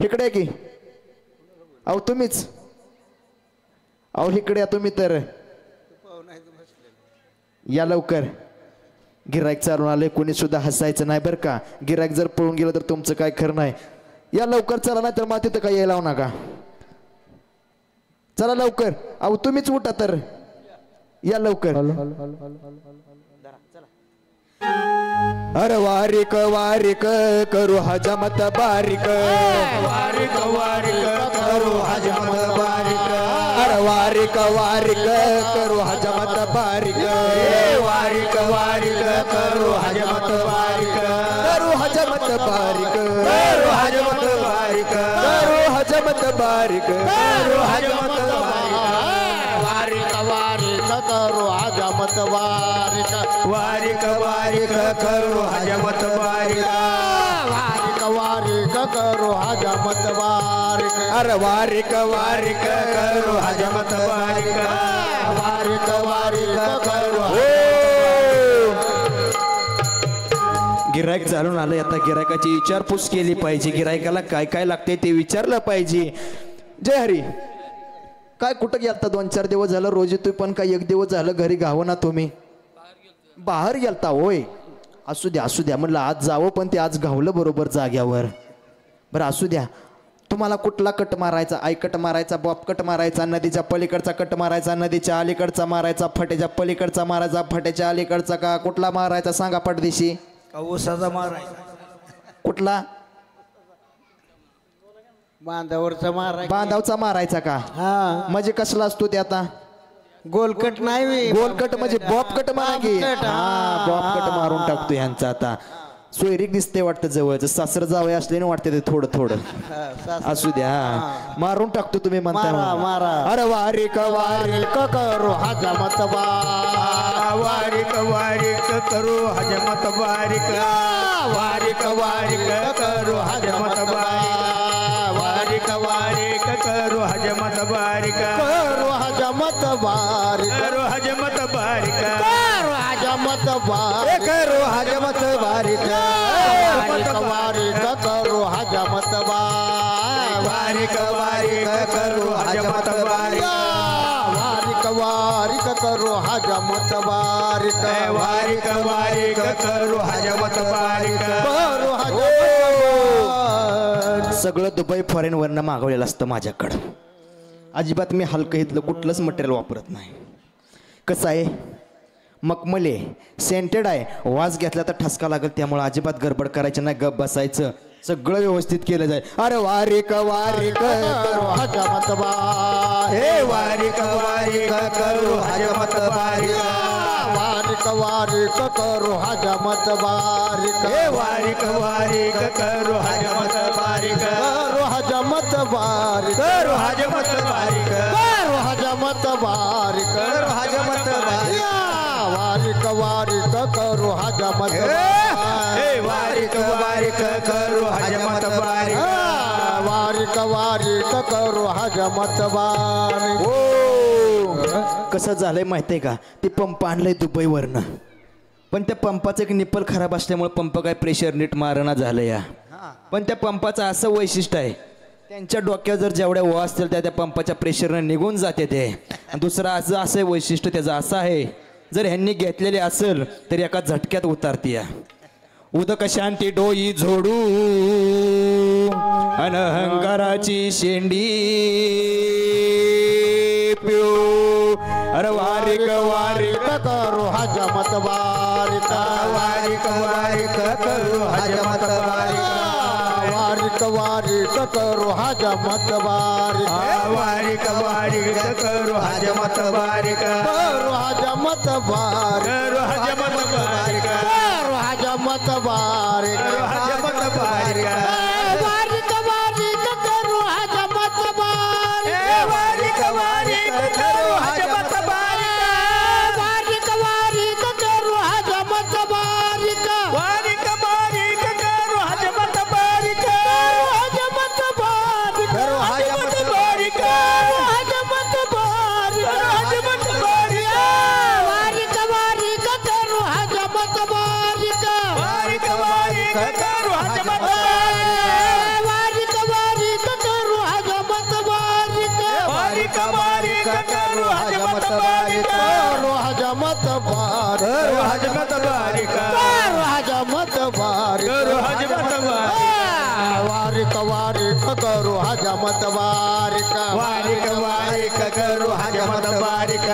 इकडे या की. अहो तुम्हीच. अहो इकडे या तुम्ही. तर या लवकर. गिऱ्हाईक चालून आले, कोणी सुद्धा हसायचं नाही बरं का? गिऱ्हाईक जर पळून गेलं तर तुमचं काय खरं नाही. या लवकर चला, नाही तर मग तिथं काय यायला लावू नका. चला लवकर. अहो तुम्हीच उठा तर. या लवकर. अरे वारिक वारिक करू हजमत बारीक. वारिक वारिक करू हजमत बारीक. अरे वारिक वारिक करू हजमत बारीक. वारिक वारिक करू हजमत बारीक. करू हजमत बारीक. करू हजमत बारीक. करू हजमत बारीक. करू हजमत बारीक. वारिक वारिक करू हजमत बारीक. वारिक वारिक करू हजमत बारीक. वारिक वारिक करू हजमत बारीक. अरे वारिक वारिक करू हजमत बारीक. वारिक वारिक करू. गिऱ्हाईक चालून आलं. आता गिऱ्हाईकाची विचारपूस केली पाहिजे. गिऱ्हाईकाला काय काय लागते ते विचारलं पाहिजे. जय हरी. काय कुठं गेलता? 2-4 दिवस झालं. रोज येतोय पण काय 1 दिवस झालं घरी गावं ना तुम्ही? बाहेर गेलता होय. असू द्या असू द्या. म्हणलं आज जावं, पण ते आज गावलं बरोबर जाग्यावर. बरं असू द्या, तुम्हाला कुठला कट मारायचा? आई कट मारायचा, बॉप कट मारायचा, नदीच्या पलीकडचा कट मारायचा, नदीच्या अलीकडचा मारायचा, फट्याच्या पलीकडचा मारायचा, फट्याच्या अलीकडचा का कुठला मारायचा सांगा पटदिशी? ऊसाचा मारायचा. कुठला? बांधावरचा मारायचा. बांधावचा मारायचा का? हा. म्हणजे कसला असतो ते आता? गोलकट नाही, गोलकट म्हणजे बॉप कट मारा की. बॉप कट, हा, बॉप कट मारून टाकतो ह्यांचा आता. सोयरीक दिसते वाटतं जवळच, सासर जावं असले ना वाटते ते थोडं थोडं. असू द्या, मारून टाकतो तुम्ही म्हणता. मारा, मारा. अरे वारिक वारिक करू हजमत वारिक वारिक करू हजमत बारिक. वारिक वारिक करू हजमत बारिक. वारिक वारिक करू हजमत बारिक. करू हजमत बारिक. करू हजमत बारिक. करू हजमत बारिक. करू हजमत बारिक. वारिक वारिक करू हजमत बारिक. वारिक वारिक करू हजमत बारिक. वारिक वारिक करू हजमत बारिक. वारिक वारिक करू हजमत बारिक. करू हजमत. सगळं दुबई फॉरेन वरनं मागवलेलं असतं माझ्याकडं. अजिबात मी हलकं इथलं कुठलंच मटेरियल वापरत नाही. कसं आहे, मखमले सेंटेड आहे, वास घेतला तर ठसका लागेल, त्यामुळे अजिबात गडबड करायची नाही, गप बसायचं, सगळं व्यवस्थित केलं जाईल. अरे वारिक वारिक करू हजमत बारिक. हे वारिक वारिक करू हजमत बारिक. वारिक वारिक करू हजमत बारिक. हे वारिक वारिक करू हजमत बारिक. करू हजमत बारिक. करू हजमत बारिक. करू हजमत बारिक. करू हजमत बारिक. वारिक वारिक करू हजमत हे वारिक वारिक करू हजमत बारिक. वारिक वारिक करू हजमत बारिक. कसं झालंय माहितीये का, ते पंप आणलंय दुबईवरनं, पण त्या पंपाचं एक निप्पल खराब असल्यामुळे पंप काय प्रेशर नीट मारणा झालं या. पण त्या पंपाचं असं वैशिष्ट्य आहे, त्यांच्या डोक्यात जर जेवढ्या व असतील त्या पंपाच्या प्रेशरनं निघून जाते ते. आणि दुसरं असं वैशिष्ट्य त्याचं असं आहे, जर ह्यांनी घेतलेले असेल तर एका झटक्यात उतारते या. उदक शांती डोई झोडू अनहंकाराची शेंडी पिऊ. अरे वारिक वारिक करू हजमत बारिक. वारिक वारिक करू हजमत बारिक. वारिक वारिक करू हजमत बारिक. वारिक वारिक करू हजमत बारिक. करू हजमत बारिक. करू हजमत बारिक. करू हजमत बारिक. करू हजमत बारिक. वारिक वारिक करू हजमत बारिक. वारिक वारिक करू हजमत बारिक. वारिक वारिक करू हजमत बारिक. वारिक वारिक करू हजमत बारिक. हजमत बारिक. करू हजमत बारिक. हजमत बारिक. हजमत बारिक. वारिक वारिक करू हजमत बारिक. वारिक वारिक करू हजमत बारिक. वारिक वारिक करू हजमत बारिक. वारिक वारिक करू हजमत बारिक. करू हजमत बारिक. करू हजमत बारिक. करू हजमत बारिक. करू हजमत बारिक. वारिक वारिक करू हजमत बारिक. वारिक वारिक करू हजमत बारिक.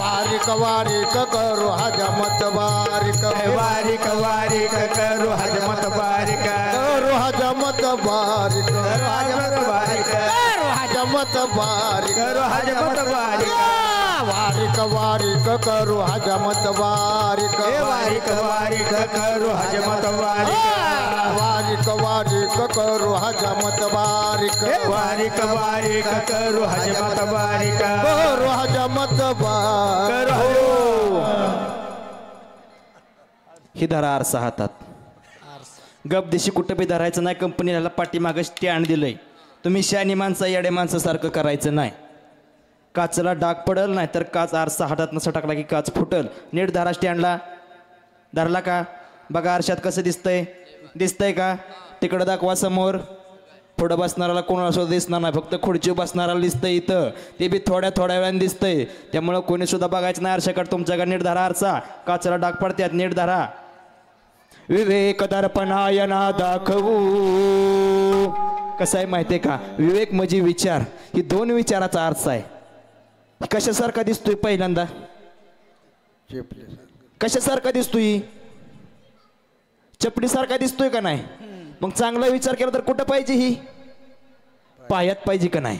वारिक वारिक करू हजमत बारिक. वारिक वारिक करू हजमत बारिक. करू हजमत बारिक. करू हजमत बारिक. करू हजमत बारिक. करू हजमत बारिक. वारिक वारिक करू हजमत बारिक. वारिक वारिक करू हजमत बारिक. वारिक वारिक करू हजमत बारिक. वारिक वारिक करू हजमत बारिक. करू हजमत बारिक. ही धरा आरसा हातात. गप देशी कुठं बी धरायचं नाही. कंपनीला पाठीमागं स्टँड दिलंय. तुम्ही शहाणी माणसं येडे माणसासारखं करायचं नाही. काचला डाग पडल, नाही तर काच आरसा हातात नसा टाकला की काच फुटल. नीट धरा स्टँडला. धरला का? बघा आरशात कसं दिसतंय. दिसतंय का? तिकडं दाखवा समोर. पुढं बसणाऱ्याला कोणाला सुद्धा दिसणार नाही, फक्त खुर्चीवर बसणाऱ्याला दिसतंय इथं. ते बी थोड्या वेळाने दिसतंय, त्यामुळं कोणी सुद्धा बघायचं नाही आरशाकडे. तुमच्याकडे नीट धरा आरसा. काचला डाग पडत्यात, नीट धरा. विवेक दर्पणायना दाखवू. कसं आहे माहितीये का, विवेक म्हणजे विचार, ही दोन विचाराचा अर्थ आहे. कशासारखा दिसतोय पहिल्यांदा, कशासारखा दिसतोय, चपडीसारखा दिसतोय का नाही. मग चांगला विचार केला तर कुठं पाहिजे, ही पायात पाहिजे का नाही.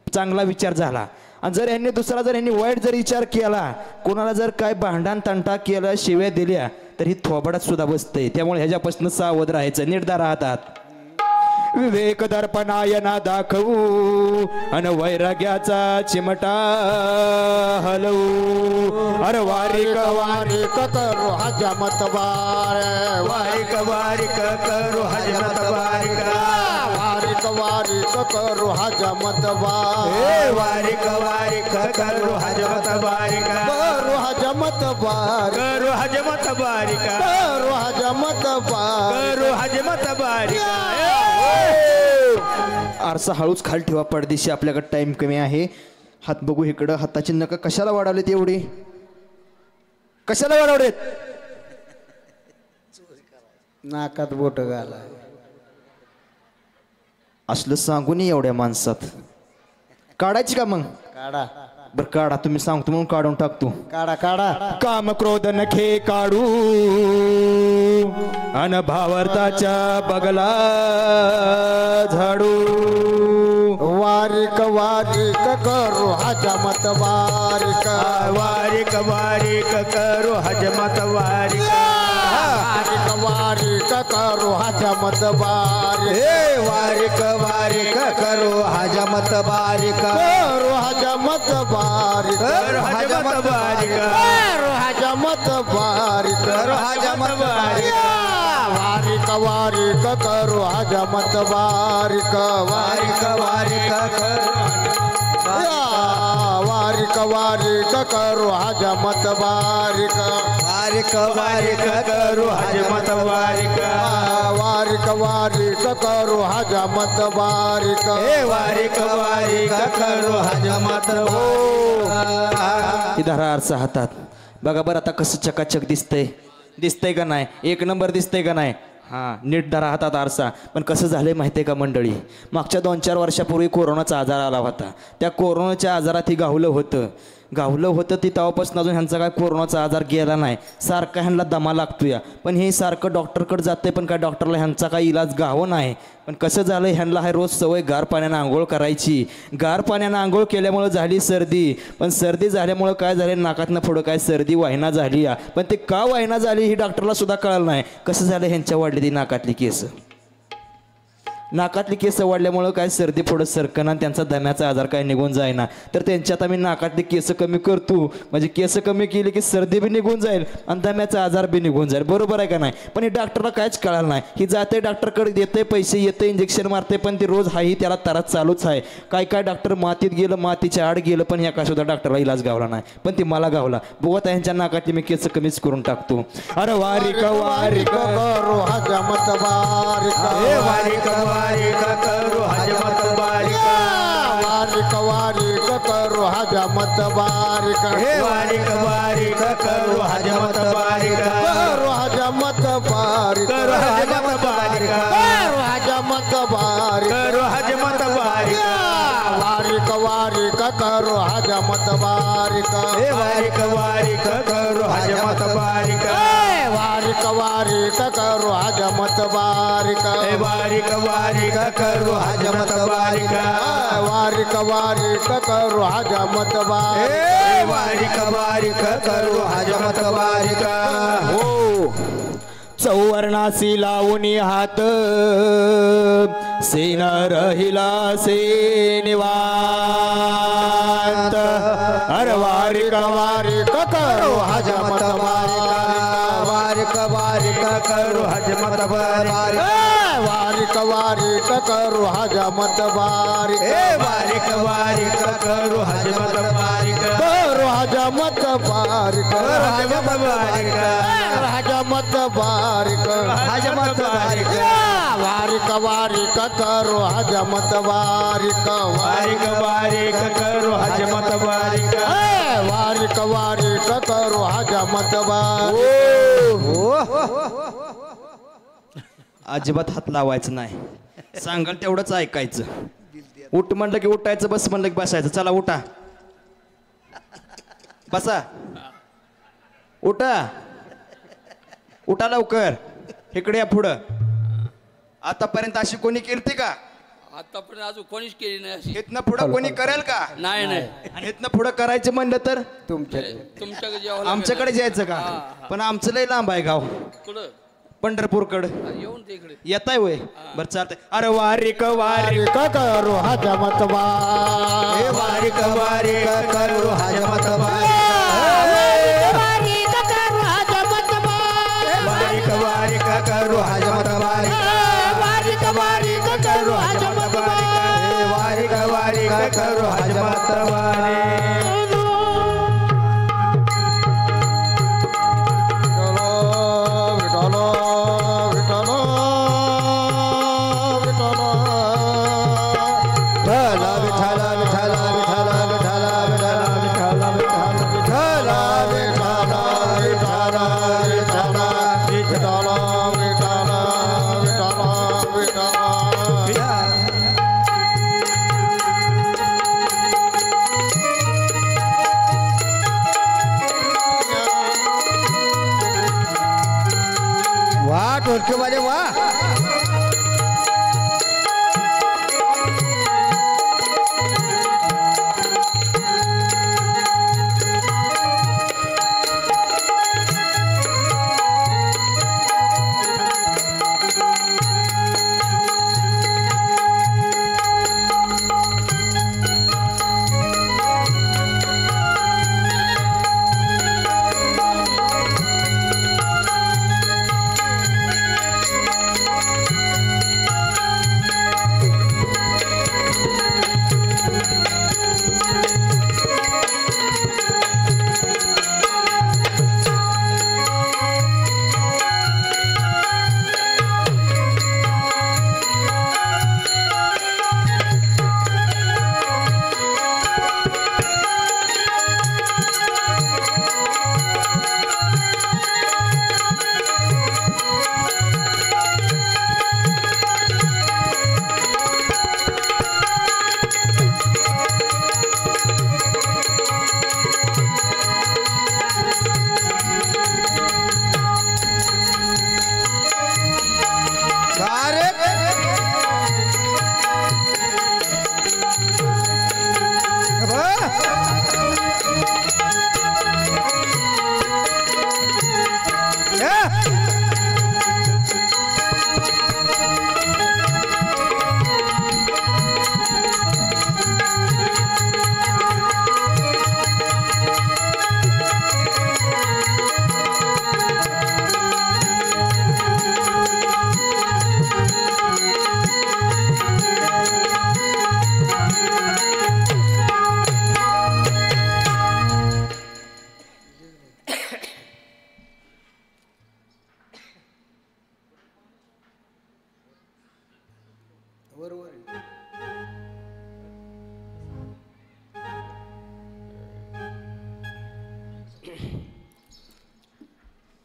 चांगला विचार झाला आणि जर यांनी दुसरा जर यांनी वाईट जर विचार केला, कोणाला जर काय भांडण तंटा केला, शिव्या दिल्या, तर ही थोबाडात सुद्धा बसते. त्यामुळे ह्याच्यापासून सावध राहायचं, निर्धार राहतात. विवेक दर्पणायना दाखवू अन वैराग्याचा चिमटा हलवू. अरे वारिक वारिक करू हजमत बार, वारिक वारिक करू हजमत बारिका. वारिक वारिक करू हजमत बार, वारिक वारिक करू हजमत बारिका. करू हजमत बार, करू हजमत बारिका. करू हजमत बार. करू हजमत बारिका. आरसा हळूच खाली ठेवा, पडदेशी आपल्याकडे टाइम कमी आहे. हात बघू इकडं, हाताची नका कशाला वाढवलेत एवढी, कशाला वाढवलेत. नाकात बोट घाला. असलं सांगून एवढ्या माणसात काढायची का मग. काढा बरं काढा, तुम्ही सांगतो म्हणून काढून टाकतो. काढा काढा. काम क्रोध नखे काढू अन भावार्थाच्या बगला झाडू. वारिक वारिक करू हजमत बारिक. वारिक वारिक करू हजमत बारिका. वारिक वारिक करू हजमत बारिक. वारिक वारिक करू हजमत बारिका. करू हजमत बारिक. करू हजमत बारिका. करू हजमत बारिक. करू हजमत बारिका. वारिक वारिक करू हजमत बारिक. वारिक वारिक करू वारिक वारिक करू हजमत बारिक. वारिक वारिक करू हजमत बारिका. वारिक वारिक करू हजमत बारिक. वारिक वारिक करू हजमत ही धरा आरसा हातात. बघा बरं आता कसं चकाचक दिसतंय, दिसतंय का नाही, एक नंबर दिसतंय का नाही. हां नीट धरा हातात आरसा. पण कसं झालंय माहिती आहे का मंडळी, मागच्या 2-4 वर्षापूर्वी कोरोनाचा आजार आला होता. त्या कोरोनाच्या आजारात ही गावलं होतं ती तेव्हापासून अजून ह्यांचा काय कोरोनाचा आजार गेला नाही. सारखा ह्यांना दमा लागतोय, पण हे सारखं डॉक्टरकडे जाते, पण काय डॉक्टरला ह्यांचा काही इलाज गावं नाही. पण कसं झालं, ह्यांना आहे रोज सवय गार पाण्यानं आंघोळ करायची. गार पाण्यानं आंघोळ केल्यामुळं झाली सर्दी, पण सर्दी झाल्यामुळं काय झालं, नाकातनं पुढं काय सर्दी वाहिना झाली. पण ते का वाहिना झाली ही डॉक्टरला सुद्धा कळलं नाही. कसं झालं, ह्यांच्या वाढली ती नाकातली केस. नाकातली केस वाढल्यामुळं काय सर्दी पुढं सरकना, त्यांचा दम्याचा आजार काय निघून जाईना. तर त्यांच्यात आम्ही नाकातली केस कमी करतो, म्हणजे केस कमी केली की सर्दी बी निघून जाईल आणि दम्याचा आजार बी निघून जाईल. बरोबर आहे का नाही. पण हे डॉक्टरला काहीच कळालं नाही. ही जाते डॉक्टरकडे, देते पैसे, येते इंजेक्शन मारते, पण ती रोज हाही त्याला त्रास चालूच आहे. काय डॉक्टर मातीत गेलं, मातीच्या आड गेलं, पण ह्या सुद्धा डॉक्टरला इलाज गावला नाही. पण ती मला गावला. बघत ह्यांच्या नाकातली मी केस कमीच करून टाकतो. अरे वारिक वारिक करू हजमत बारिक. वारिक वारिक करू हजमत बारिका. वारिक वारिक करू हजमत बारिक. वारिक वारिक करू हजमत बारिका. करू हजमत बारिक. करू हजमत बारिका. करू हजमत बारिक. करू हजमत बारिका. वारिक वारिक करू हजमत बारिक. वारिक वारिक करू हजमत बारिका. वारिक वारिक करू हजमत बारिक. वारिक वारिक करू हजमत बारिका. वारिक वारिक करू हजमत बारिक. वारिक वारिक करू हजमत बारिका. हो चौवर्णासी लावून हात सेन रहिला से निवांत. अरे वारिक वारिक करू हजमत बारिक. वारिक वारिक करू हजमत बारिका. वारिक वारिक करू हजमत बारिक. वारिक वारिक करू हजमत बारिका. करू हजमत बारिक. हजमत बारिका. हजमत बारिक. हजमत बारिका. वारिक वारिक करू हजमत बारिक. वारिक वारिक करू हजमत बारिका. वारिक वारिक करू हजमत बारिक. अजिबात हात लावायचं नाही. सांगाल तेवढंच ऐकायचं. उठ म्हणलं की उठायचं, बस म्हणलं की बसायचं. चला उठा, बसा, उठा, उठा लवकर. इकडे या पुढं. आतापर्यंत अशी कोणी केलती का? आतापर्यंत अजून कोणीच केली नाही अशी. इथनं पुढं कोणी करेल का? नाही नाही. आणि इथनं पुढं करायचं म्हणलं तर तुमच्याकडे जेव्हा आमच्याकडे जायचं का? पण आमचं लय लांब आहे गाव. कुठं? पंढरपूरकडे. येऊन ते इकडे येत आहे वय. बरं चालतंय. अरे वारिक वारिक करू हजमत वार. हे वारिक वारिक करू हजमत वारिक. वारिक करू हजमत वार. वारिक वारिक करू हजमत वारिक. वारिक वारिक करू हजमत वार. हे वारिक वारिक करू हजमत वारिक. वाह ढोलकी वाले वाह.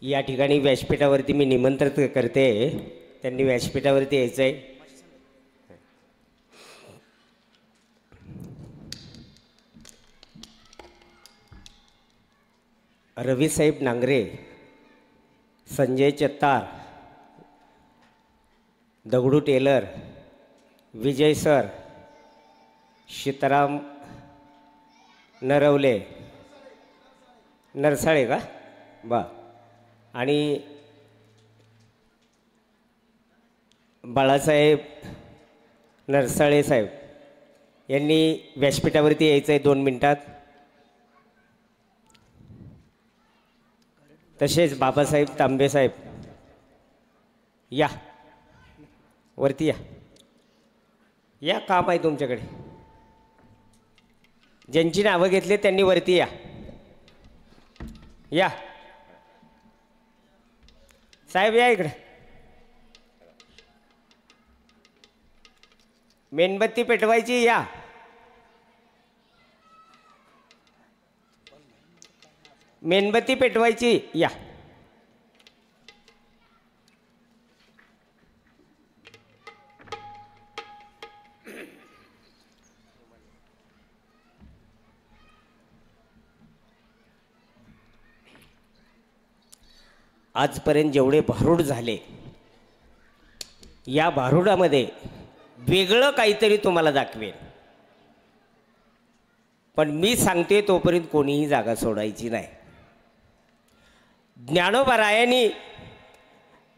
या ठिकाणी व्यासपीठावरती मी निमंत्रित करते. त्यांनी व्यासपीठावरती यायचं आहे. रवीसाहेब नांगरे, संजय चत्तार, दगडू टेलर, विजय सर, सीताराम नरवले, नरसाळे का बा, आणि बाळासाहेब नरसाळे साहेब यांनी व्यासपीठावरती यायचं आहे 2 मिनिटात. तसेच बाबासाहेब तांबे साहेब या वरती या. या काम आहे तुमच्याकडे. ज्यांची नावं घेतली त्यांनी वरती या. या साहेब या इकडे. मेणबत्ती पेटवायची. या मेणबत्ती पेटवायची. या आजपर्यंत जेवढे भारूड झाले या भारुडामध्ये वेगळं काहीतरी तुम्हाला दाखवेन. पण मी सांगते तोपर्यंत कोणीही जागा सोडायची नाही.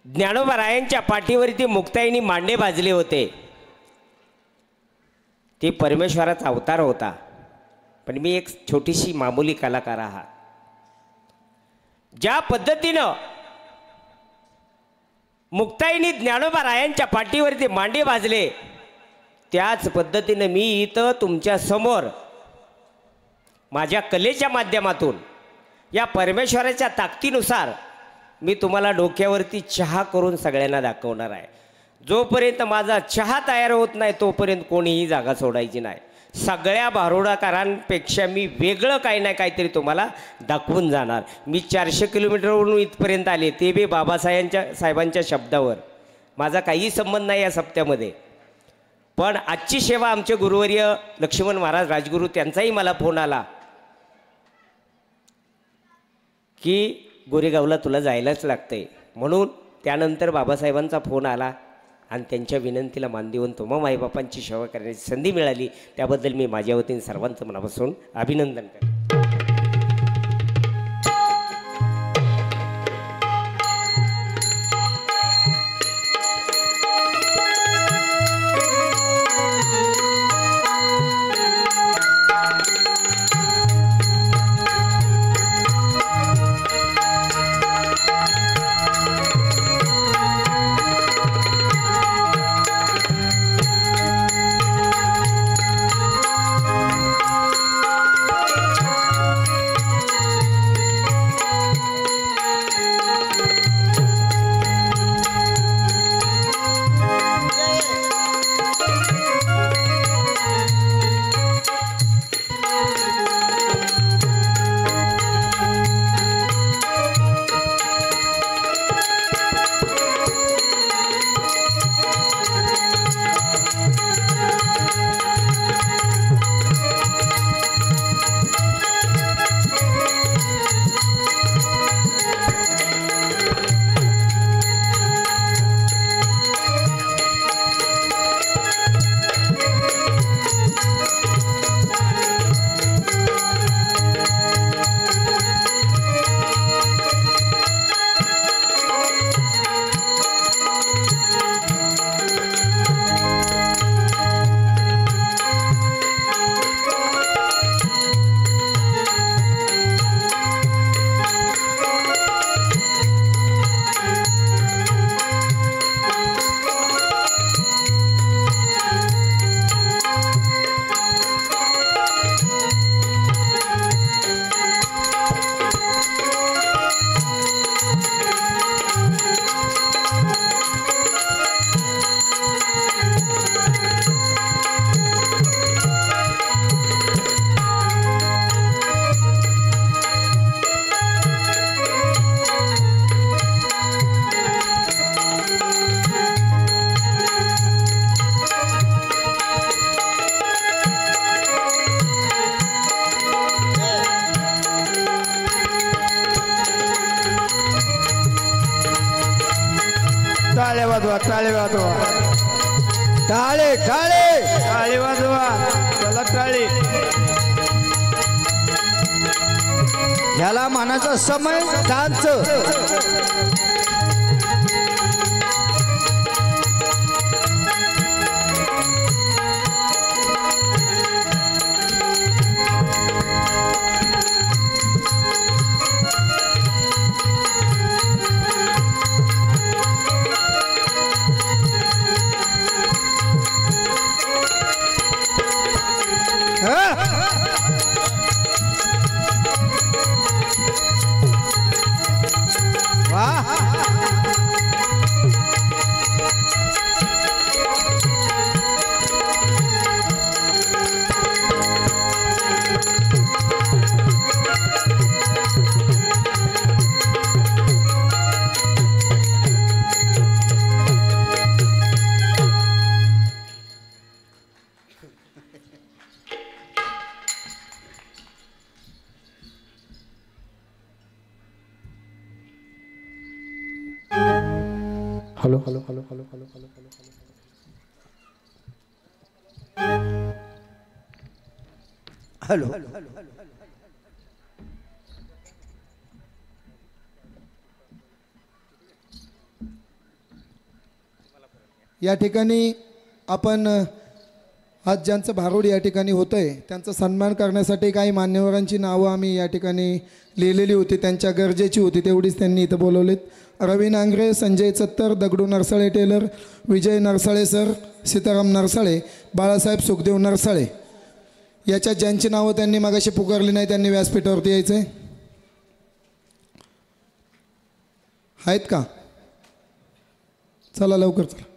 ज्ञानोबारायांच्या पाठीवरती मुक्ताईनी मांडे भाजले होते. ते परमेश्वराचा अवतार होता. पण मी एक छोटीशी मामूली कलाकार आहात. ज्या पद्धतीनं मुक्ताईनी ज्ञानोबारायांच्या पाठीवरती मांडे भाजले त्याच पद्धतीनं मी इथं तुमच्या समोर माझ्या कलेच्या माध्यमातून या परमेश्वराच्या ताकदीनुसार मी तुम्हाला डोक्यावरती चहा करून सगळ्यांना दाखवणार आहे. जोपर्यंत माझा चहा तयार होत नाही तोपर्यंत कोणीही जागा सोडायची नाही. सगळ्या भारुडाकारांपेक्षा मी वेगळं काही ना काहीतरी तुम्हाला दाखवून जाणार. मी 400 किलोमीटरवरून इथपर्यंत आले ते बी बाबासाहेबांच्या शब्दावर. माझा काही संबंध नाही या सप्त्यामध्ये. पण आजची सेवा आमचे गुरुवर्य लक्ष्मण महाराज राजगुरू त्यांचाही मला फोन आला की गोरेगावला तुला जायलाच लागतंय. म्हणून त्यानंतर बाबासाहेबांचा फोन आला आणि त्यांच्या विनंतीला मान देऊन तुम्हा माईबापांची सेवा करण्याची संधी मिळाली. त्याबद्दल मी माझ्या वतीने सर्वांचं मनापासून अभिनंदन करतो. टाळे वाजवा, टाळे वाजवा, टाळे टाळे टाळे वाजवा, चला टाळे. ह्याला मानाचा समय डान्स. वाह hello hello hello hello hello hello hello या ठिकाणी आपण आज ज्यांचं भारूड या ठिकाणी होतं आहे त्यांचा सन्मान करण्यासाठी काही मान्यवरांची नावं आम्ही या ठिकाणी लिहिलेली होती, त्यांच्या गरजेची होती तेवढीच त्यांनी इथं बोलवलीत। रवी नांगरे, संजय चत्तर, दगडू नरसाळे टेलर, विजय नरसाळे सर, सीताराम नरसाळे, बाळासाहेब सुखदेव नरसाळे, याच्यात ज्यांची नावं त्यांनी मगाशी पुकारली नाही त्यांनी व्यासपीठावरती यायचं आहे। आहेत का? चला लवकर चला।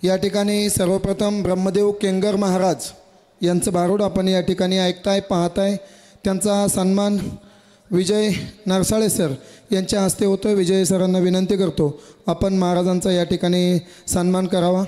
या ठिकाणी सर्वप्रथम ब्रह्मदेव केंगर महाराज यांचं भारूड आपण या ठिकाणी ऐकताय पाहताय। त्यांचा सन्मान विजय नरसाळे सर यांच्या हस्ते होतो। विजय सरांना विनंती करतो आपण महाराजांचा या ठिकाणी सन्मान करावा।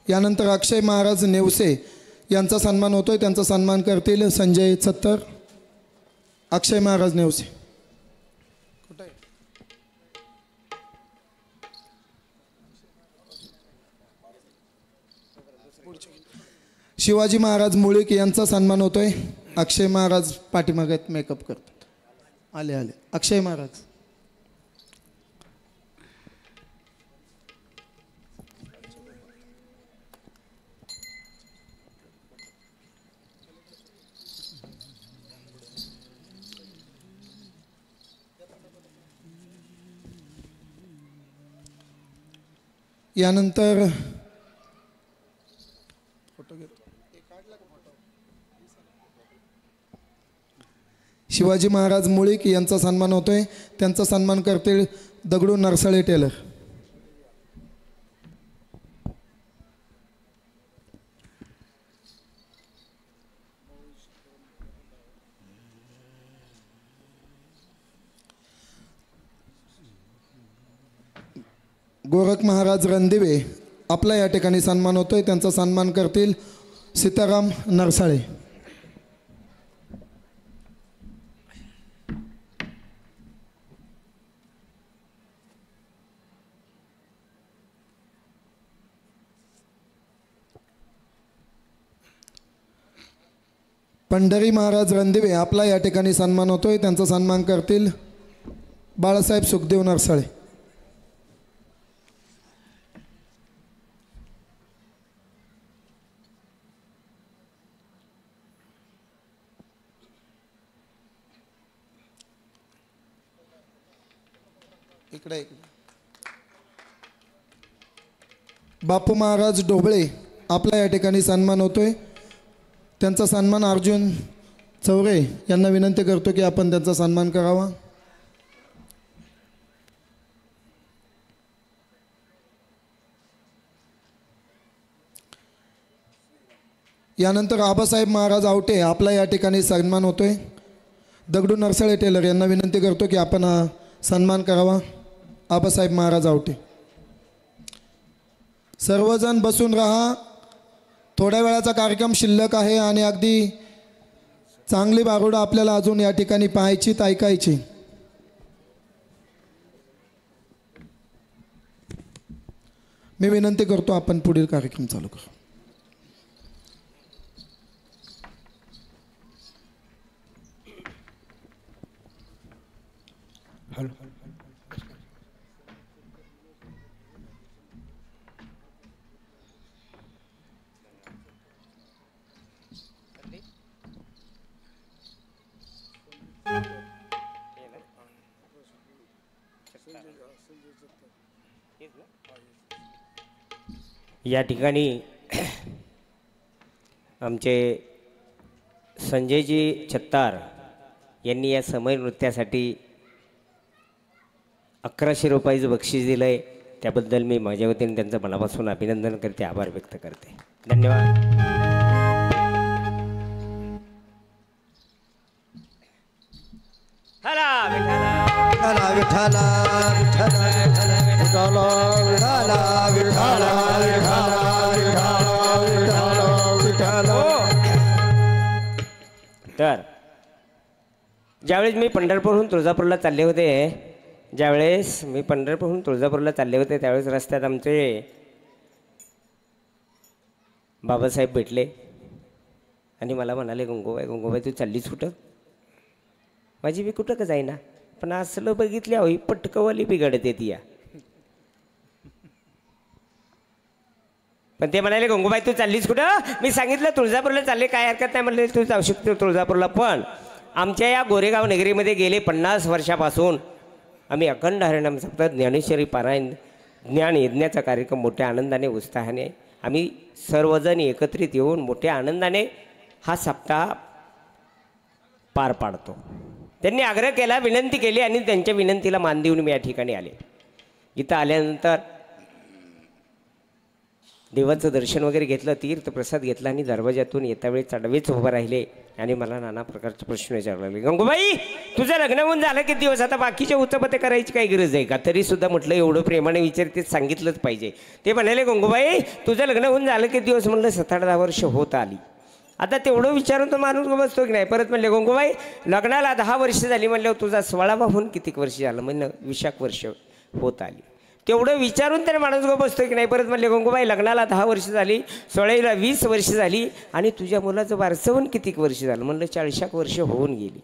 यानंतर अक्षय महाराज नेवसे यांचा सन्मान होतोय, त्यांचा सन्मान करतील संजय चत्तर। अक्षय महाराज नेवसे शिवाजी महाराज मुळीक यांचा सन्मान होतोय। अक्षय महाराज पाठीमागत मेकअप करतात, आले आले अक्षय महाराज। यानंतर शिवाजी महाराज मुळीक यांचा सन्मान होतोय, त्यांचा सन्मान करतील दगडू नरसाळे टेलर। गोरख महाराज रणदिवे आपला या ठिकाणी सन्मान होतोय, त्यांचा सन्मान करतील सीताराम नरसाळे। पंढरी महाराज रणदिवे आपला या ठिकाणी सन्मान होतोय, त्यांचा सन्मान करतील बाळासाहेब सुखदेव नरसाळे। इकडे बापू महाराज ढोबळे आपला या ठिकाणी सन्मान होतोय, त्यांचा सन्मान अर्जुन चौरे यांना विनंती करतो की आपण त्यांचा सन्मान करावा। यानंतर आबासाहेब महाराज आवटे आपला या ठिकाणी सन्मान होतोय। दगडू नरसाळे टेलर यांना विनंती करतो की आपण हा सन्मान करावा। आबासाहेब महाराज आवटे। सर्वजण बसून राहा, थोड्या वेळाचा कार्यक्रम शिल्लक आहे आणि अगदी चांगली भारूड आपल्याला अजून या ठिकाणी पाहायची ऐकायची। मी विनंती करतो आपण पुढील कार्यक्रम चालू करू। या ठिकाणी आमचे संजयजी छत्तार यांनी या समय नृत्यासाठी 1100 रुपयाचं बक्षीस दिलं आहे. त्याबद्दल मी माझ्या वतीने त्यांचं मनापासून अभिनंदन करते, आभार व्यक्त करते. धन्यवाद. विठाला विठाला तर ज्यावेळेस मी पंढरपूरहून तुळजापूरला चालले होते त्यावेळेस रस्त्यात आमचे बाबासाहेब भेटले आणि मला म्हणाले, गंगूबाई तू चाललीच कुठं? माझी मी कुठं का जाईना, पण असलं बघितल्या होई पटकवाली बिघडते ती या. पण ते म्हणाले, गंगूबाई तू चाललीस कुठं? मी सांगितलं तुळजापूरला चालले, काय हरकत नाही म्हणले, तू जाऊ शकतो तुळजापूरला. पण आमच्या या गोरेगाव नगरीमध्ये गेले 50 वर्षापासून आम्ही अखंड हरिनाम सप्ताह, ज्ञानेश्वरी पारायण, ज्ञान यज्ञाचा कार्यक्रम मोठ्या आनंदाने उत्साहाने आम्ही सर्वजण एकत्रित येऊन मोठ्या आनंदाने हा सप्ताह पार पाडतो. त्यांनी आग्रह केला, विनंती केली आणि त्यांच्या विनंतीला मान देऊन मी या ठिकाणी आले. इथं आल्यानंतर देवाचं दर्शन वगैरे घेतलं, तीर्थप्रसाद घेतला आणि दरवाजातून येता वेळी चढवेच उभं राहिले आणि मला नाना प्रकारचे प्रश्न विचारायला लागले. गंगूबाई तुझं लग्न होऊन झालं किती दिवस? आता बाकीच्या उचपते करायची काही गरज आहे का? तरीसुद्धा म्हटलं एवढं प्रेमाने विचारते, सांगितलंच पाहिजे. ते म्हणाले, गंगूबाई तुझं लग्न होऊन झालं किती दिवस? म्हणलं 7-10 वर्ष होत आली. आता तेवढं विचारून तो माणूस बसतो की नाही? परत म्हणले, गंगूबाई लग्नाला 10 वर्ष झाली. म्हणल्यावर तुझा 16वा होऊन किती वर्ष झालं? म्हणलं 20 वर्ष होत आली. तेवढं विचारून तर माणूस बसतो की नाही? परत म्हणले, गंगूबाई लग्नाला 10 वर्ष झाली, 16ला 20 वर्ष झाली आणि तुझ्या मुलाचं बारसं होऊन किती वर्ष झालं? म्हणलं 40 वर्ष होऊन गेली.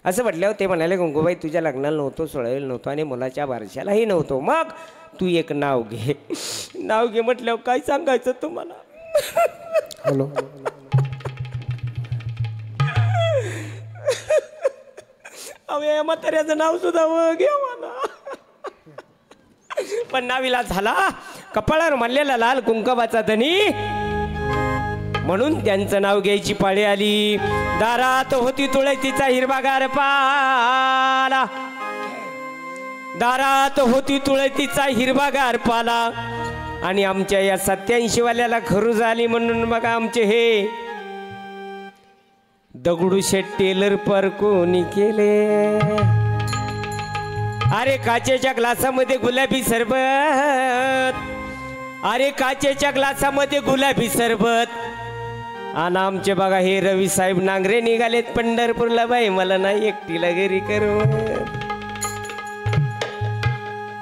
असं म्हटल्यावर ते म्हणाले, गंगूबाई तुझ्या लग्नाला नव्हतो, 16ला नव्हतो आणि मुलाच्या बारशालाही नव्हतो. मग तू एक नाव घे. नाव घे म्हटल्यावर काय सांगायचं तुम्हाला? हॅलो अवे म्हाताऱ्याचं नाव सुद्धा घे मला. पण नावीला झाला कपाळावर मारलेला लाल कुंकवाचा धनी, म्हणून त्यांचं नाव घ्यायची पाळी आली. दारात होती तुळशीचा हिरवागार पाला, दारात होती तुळशीचा हिरवागार पाला आणि आमच्या या 87 वाल्याला खरू झाली. म्हणून बघा आमचे हे दगडूशेठ टेलर पर कोणी केले. अरे काचेच्या ग्लासामध्ये गुलाबी सरबत, अरे काचेच्या ग्लासामध्ये गुलाबी सरबत. आणि आमचे बघा हे रवी साहेब नांगरे निघालेत पंढरपूरला. बाई मला नाही एकटीला घरी करू.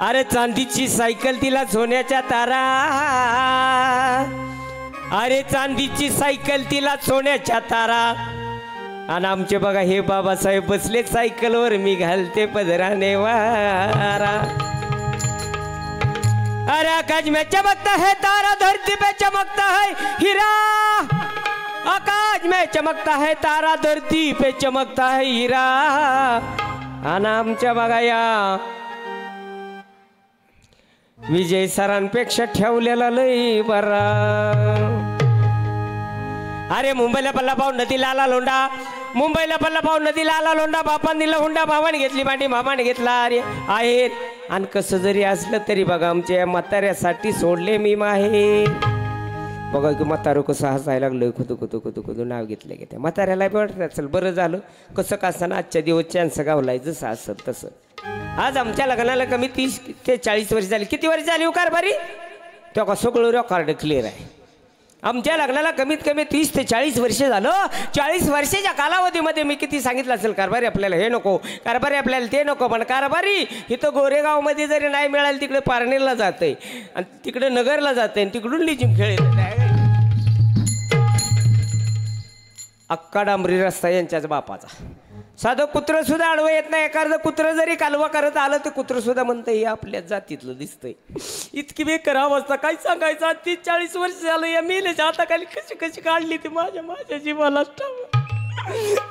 अरे चांदीची सायकल तिला सोन्याच्या तारा, अरे चांदीची सायकल तिला सोन्याच्या तारा. आणि आमचे बघा हे बाबासाहेब बसले सायकलवर, मी घालते पदराने वारा. अरे आकाश में चमकता है तारा, धरती पे चमकता है हीरा. आकाश में चमकता है तारा, धरती पे चमकता है हीरा. आणि आमच्या बघा या विजय सरांपेक्षा ठेवलेला लई बरा. अरे मुंबईला पल्ला पाहून नदीला आला लोंडा, मुंबईला पल्ला पाहून नदीला आला लोंडा. बापान दिला हुंडा, भावाने घेतली मांडी, मामाने घेतला अरे आहे. आणि कसं जरी असलं तरी बघा आमच्या म्हाताऱ्यासाठी सोडले मी माहेर. बघा की म्हातारं कसं हसायला लागलं, खुदू नाव घेतलं की त्या म्हाताऱ्याला वाटत असेल बरं झालं कसं का असताना आजच्या दिवस चान्स गावलाय जसं असत तसं. आज आमच्या लग्नाला कमी 30 ते 40 वर्ष झाली. किती वर्ष झाली कारभारी? तेव्हा सगळं रेकॉर्ड क्लिअर आहे. आमच्या लग्नाला कमीत कमी 30 ते 40 वर्ष झालं. 40 वर्षाच्या कालावधीमध्ये मी किती सांगितलं असेल, कारभारी आपल्याला हे नको, कारभारी आपल्याला ते नको. पण कारभारी इथं गोरेगावमध्ये जरी नाही मिळालं तिकडे पारनेरला जाते आणि तिकडे नगरला जाते आणि तिकडून लिजिम खेळ अक्का डांबरी रस्ता यांच्याच बापाचा. साधं कुत्रं सुद्धा आडवं येत नाही. एखादं कुत्रं जरी कालवा करत आलं तर कुत्रं सुद्धा म्हणतं हे आपल्या जातीतलं दिसतंय. इतकी बेकार अवस्था काय सांगायचं. 30-40 वर्ष झालं या मेल्याच्या हाताखाली कशी काढली ती माझ्या जीवाला.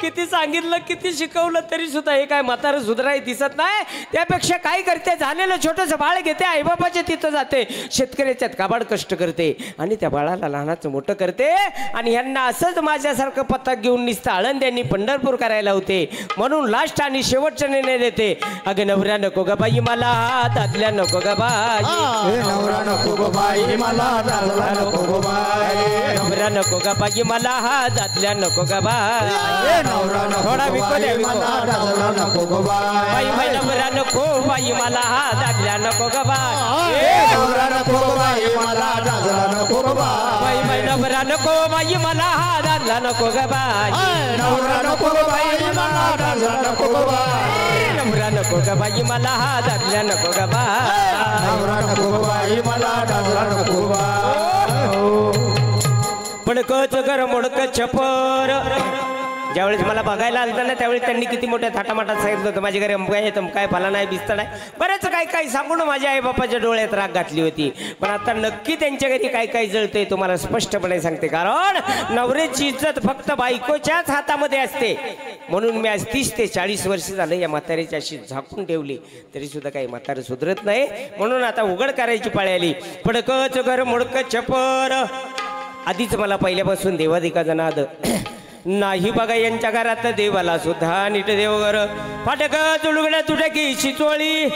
किती सांगितलं किती शिकवलं तरी सुद्धा हे काय म्हातारं सुधाराय दिसत नाही. त्यापेक्षा काय करते, झालेलं छोटंसं बाळ घेते, आईबापाच्या तिथं जाते, शेतकऱ्याच्यात काबाड कष्ट करते आणि त्या बाळाला लहानाचं मोठं करते. आणि ह्यांना असंच माझ्यासारखं पथक घेऊन निसतं आळंद्यांनी पंढरपूर करायला होते. म्हणून लास्ट आणि शेवटचा निर्णय देते. अगं नवऱ्या नको ग बाई मला, दादल्या नको ग बाई, नवरा नको ग बाई मला, दादला नको ग बाई, नवरा नको ग बाई मला, दादल्या नको ग बाई, नवरा नको थोडा विको द्या विको. मला, दादला नको ग बाई बाई नवरा नको बाई मला, दादल्या नको ग बाई, नवरा नको ग बाई मला, दादला नको ग बाई बाई नवरा नको बाई मला, दादला नको ग बाई, नवरा नको ग बाई मला, दादला नको ग बाई, नवरा नको ग बाई मला, दादल्या नको ग बाई, नवरा नको ग बाई मला, दादला नको ग बाई. पडकच कर मोडक छपर. ज्यावेळेस मला बघायला आलं ना त्यावेळेस त्यांनी किती मोठ्या थाटामाटात सांगितलं होतं माझ्या घरी अमकाय तमकाय फला नाही बिस्तर नाही बरंच काय काय सांगून माझ्या आईबापाच्या डोळ्यात राग घातली होती. पण आता नक्की त्यांच्या घरी काय काय जळतंय तुम्हाला स्पष्टपणे सांगते. कारण नवऱ्याची इज्जत फक्त बायकोच्याच हातामध्ये असते. म्हणून मी आज 30 ते 40 वर्ष झालं या म्हातारीची अशी झाकून ठेवली तरी सुद्धा काही म्हातारं सुधरत नाही. म्हणून आता उघड करायची पाळी आली. पडकच घर मोडक छपर. आधीच मला पहिल्यापासून देवाधिकाचा नाद नाही बघा यांच्या घरात देवाला सुद्धा नीट देवघर. फाटक चुलगड्या तुटकी शिचोळी.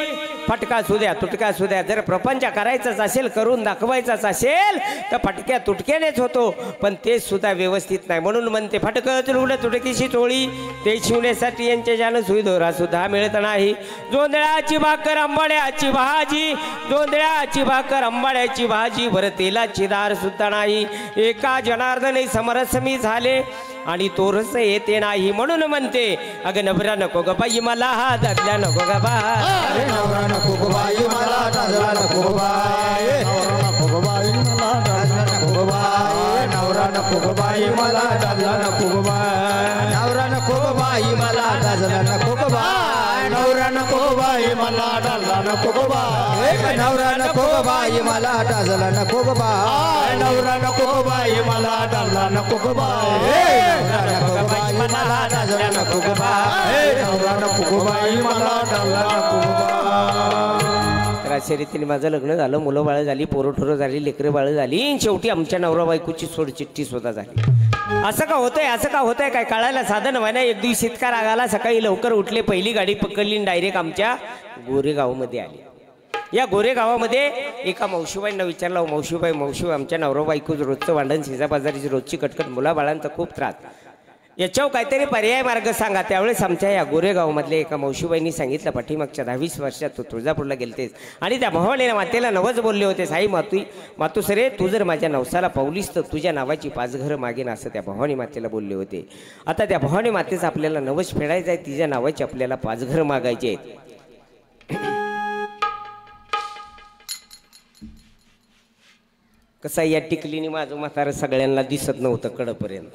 फटका असू द्या तुटका असू द्या. जर प्रपंच करायचाच असेल करून दाखवायचाच असेल तर फटक्या तुटक्यानेच होतो. पण ते सुद्धा व्यवस्थित नाही. म्हणून म्हणते फाटक चुलगड्या तुटकी शिचोळी. ते शिवण्यासाठी यांच्या ज्यानं सुईदोरा सुद्धा मिळत नाही. जोंधळ्याची भाकर आंबाड्याची भाजी. जोंधळ्याची भाकर आंबाड्याची भाजी. भर तेलाची दार सुद्धा नाही. एका जनार्दने समरसमी झाले आणि तोरस येते नाही. म्हणून म्हणते अगं नवरा नको ग बाई मला, दादल्या नको ग बाई, नवरा नको ग बाई मला, दादला नको ग बाई, नवरा नको ग बाई मला, दादला नको ग बाई, नवरा नको ग बाई मला, दादला नको ग बाई, नवरा नको ग बाई मला, दादला नको ग बाई, नवरा नको ग बाई मला, दादला नको ग बाई, नवरा नको ग बाई मला, दादला नको ग बाई, नवरा नको ग बाई मला, दादला नको ग बाई, नवरा नको ग बाई मला, दादला नको ग बाई, नवरा नको ग बाई मला, दादला नको ग बाई. तर अशा रीतीने माझं लग्न झालं. मुलं बाळ झाली, पोरं ठोरं झाली, लेकरं बाळ झाली. शेवटी आमच्या नवरा बायकोची सोडचिठ्ठी सुद्धा झाली. असं का होतंय असं का होतंय काय कळायला साधन व्हायला. एक दिवशी इतका राग आला. सकाळी लवकर उठले, पहिली गाडी पकडली, डायरेक्ट आमच्या गोरेगावमध्ये आली. या गोरेगावामध्ये एका मावशीबाईंना विचारलं, मावशीबाई मावशी आमच्या नवरा बायको रोजचं भांडण, शेजाबाजारीची रोजची कटकट, मुलाबाळांचा खूप त्रास, याच्यावर काहीतरी पर्याय मार्ग सांगा. त्यावेळेस आमच्या या गोरेगावमधल्या एका मावशीबाईंनी सांगितलं, पाठीमागच्या 10-20 वर्षात तू तुळजापूरला गेलतेस आणि त्या भवानीला मातेला नवच बोलले होते, साई मातुसरे तू जर माझ्या नवसाला पावलीस तर तुझ्या नावाची 5 घरं मागेन, असं त्या भवानी मातेला बोलले होते. आता त्या भवानी मातेचं आपल्याला नवस फेडायचं आहे, तिच्या नावाची आपल्याला 5 घरं मागायचे आहेत. कसं या टिकलीने माझं म्हातारं सगळ्यांना दिसत नव्हतं कडपर्यंत.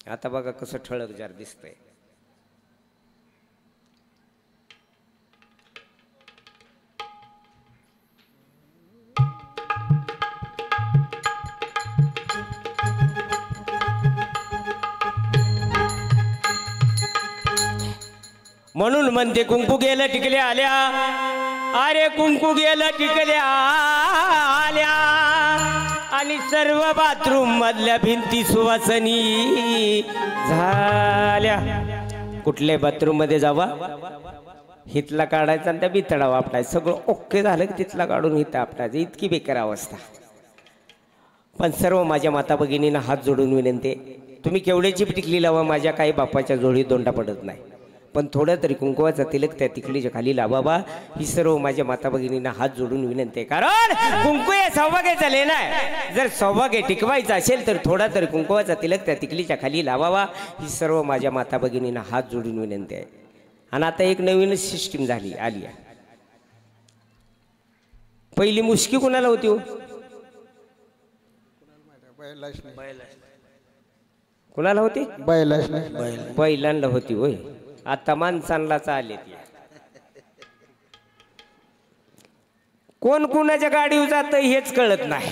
आता बघा कसं ठळक जार दिसतंय. म्हणून म्हणते कुंकू गेलं टिकल्या आल्या. अरे कुंकू गेलं टिकल्या आल्या आणि सर्व बाथरूम मधल्या भिंती सुवासनी झाल्या. कुठल्या बाथरूम मध्ये जावा, हितला काढायचा आणि त्या बितडा वापरायचं. सगळं ओके झालं की तिथला काढून हिथं आपटायचं. इतकी बेकार अवस्था. पण सर्व माझ्या माता भगिनींना हात जोडून विनंती, तुम्ही केवढ्याची टिकली लावा, माझ्या काही बापाच्या जोडी दोंडा पडत नाही. पण थोडं तरी कुंकवाचा तिलक त्या तिकलीच्या खाली लावावा, ही सर्व माझ्या माता भगिनींना हात जोडून विनंती आहे. कारण कुंकू हे सौभाग्याचा लेणं आहे. जर सौभाग्य टिकवायचं असेल तर थोडा तरी कुंकवाचा तिलक त्या तिकलीच्या खाली लावावा, ही सर्व माझ्या माता भगिनींना हात जोडून विनंती आहे. आणि आता एक नवीनच सिस्टीम आली आहे. पहिली मुश्की कुणाला होती हो? कुणाला होती? बैलांना होती होय. आता माणसांना चालले. कोण कुणाच्या गाडीवर जात हेच कळत नाही.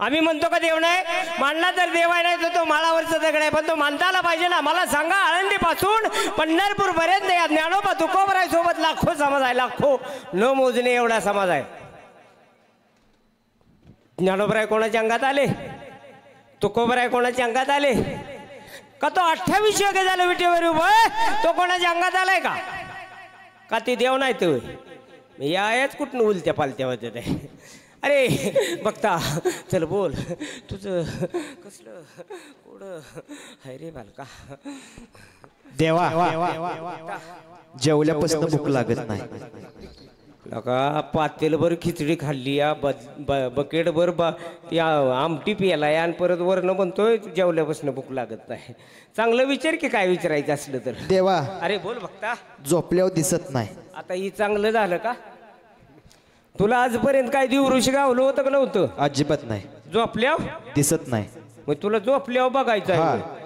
आम्ही म्हणतो का देव नाही? मानला तर देव आहे, नाही तर तो माळावरचा दगड आहे, पण तो मानता आला पाहिजे ना. मला सांगा, आळंदी पासून पंढरपूर पर्यंत या ज्ञानोबा तुकोबराय सोबत लाखो समाज आहे, लाखो न मोजणे एवढा समाज आहे. ज्ञानोबराय कोणाच्या अंगात आले? तुकोबराय कोणाच्या अंगात आले? का तो 28 योग्य झालं विटेवर उभं, तो कोणाच्या अंगात आलाय का? का ते देव नाही तो? याच कुठून उलत्या पालत्या होत्या ते. अरे बघता, चल बोल, तुझं कसलं कोडं हाय रे बालका. देवा जेवल्यापासून भूक लागत नाही. नका पातेलभर खिचडी खाल्ली या, बकेटभर आमटी पियाला या, आणि परत वरनं म्हणतोय जेवल्यापासून भूक लागत नाही. चांगलं विचार की काय विचारायचं असलं तर. देवा अरे बोल बघता. झोपल्यावर दिसत नाही. आता ही चांगलं झालं का? तुला आजपर्यंत काय दिवृषी गावलं होतं का नव्हतं? अजिबात नाही. झोपल्यावर दिसत नाही. मग तुला झोपल्यावर बघायचं आहे?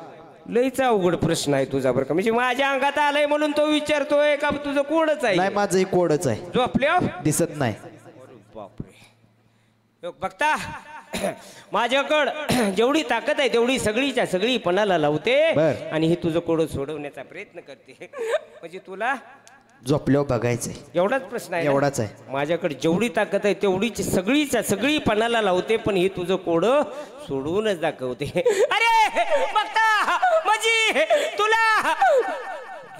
लईचा अवघड प्रश्न आहे तुझा बरं का. म्हणजे माझ्या अंगात आलाय म्हणून तो विचारतोय का तुझं कोडच आहे? नाही, माझंही कोडच आहे. झोपल्यावर दिसत नाही. बापरे. बघता, माझ्याकडं जेवढी ताकद आहे तेवढी सगळीच्या सगळी पणाला लावते आणि हे तुझं कोड सोडवण्याचा प्रयत्न करते. म्हणजे तुला झोपल्यावर बघायचंय, एवढाच प्रश्न आहे? एवढाच आहे. माझ्याकडे जेवढी ताकद आहे तेवढीच सगळीच्या सगळी पणाला लावते, पण हे तुझं कोड सोडवूनच दाखवते. अरे बघता, म्हणजे तुला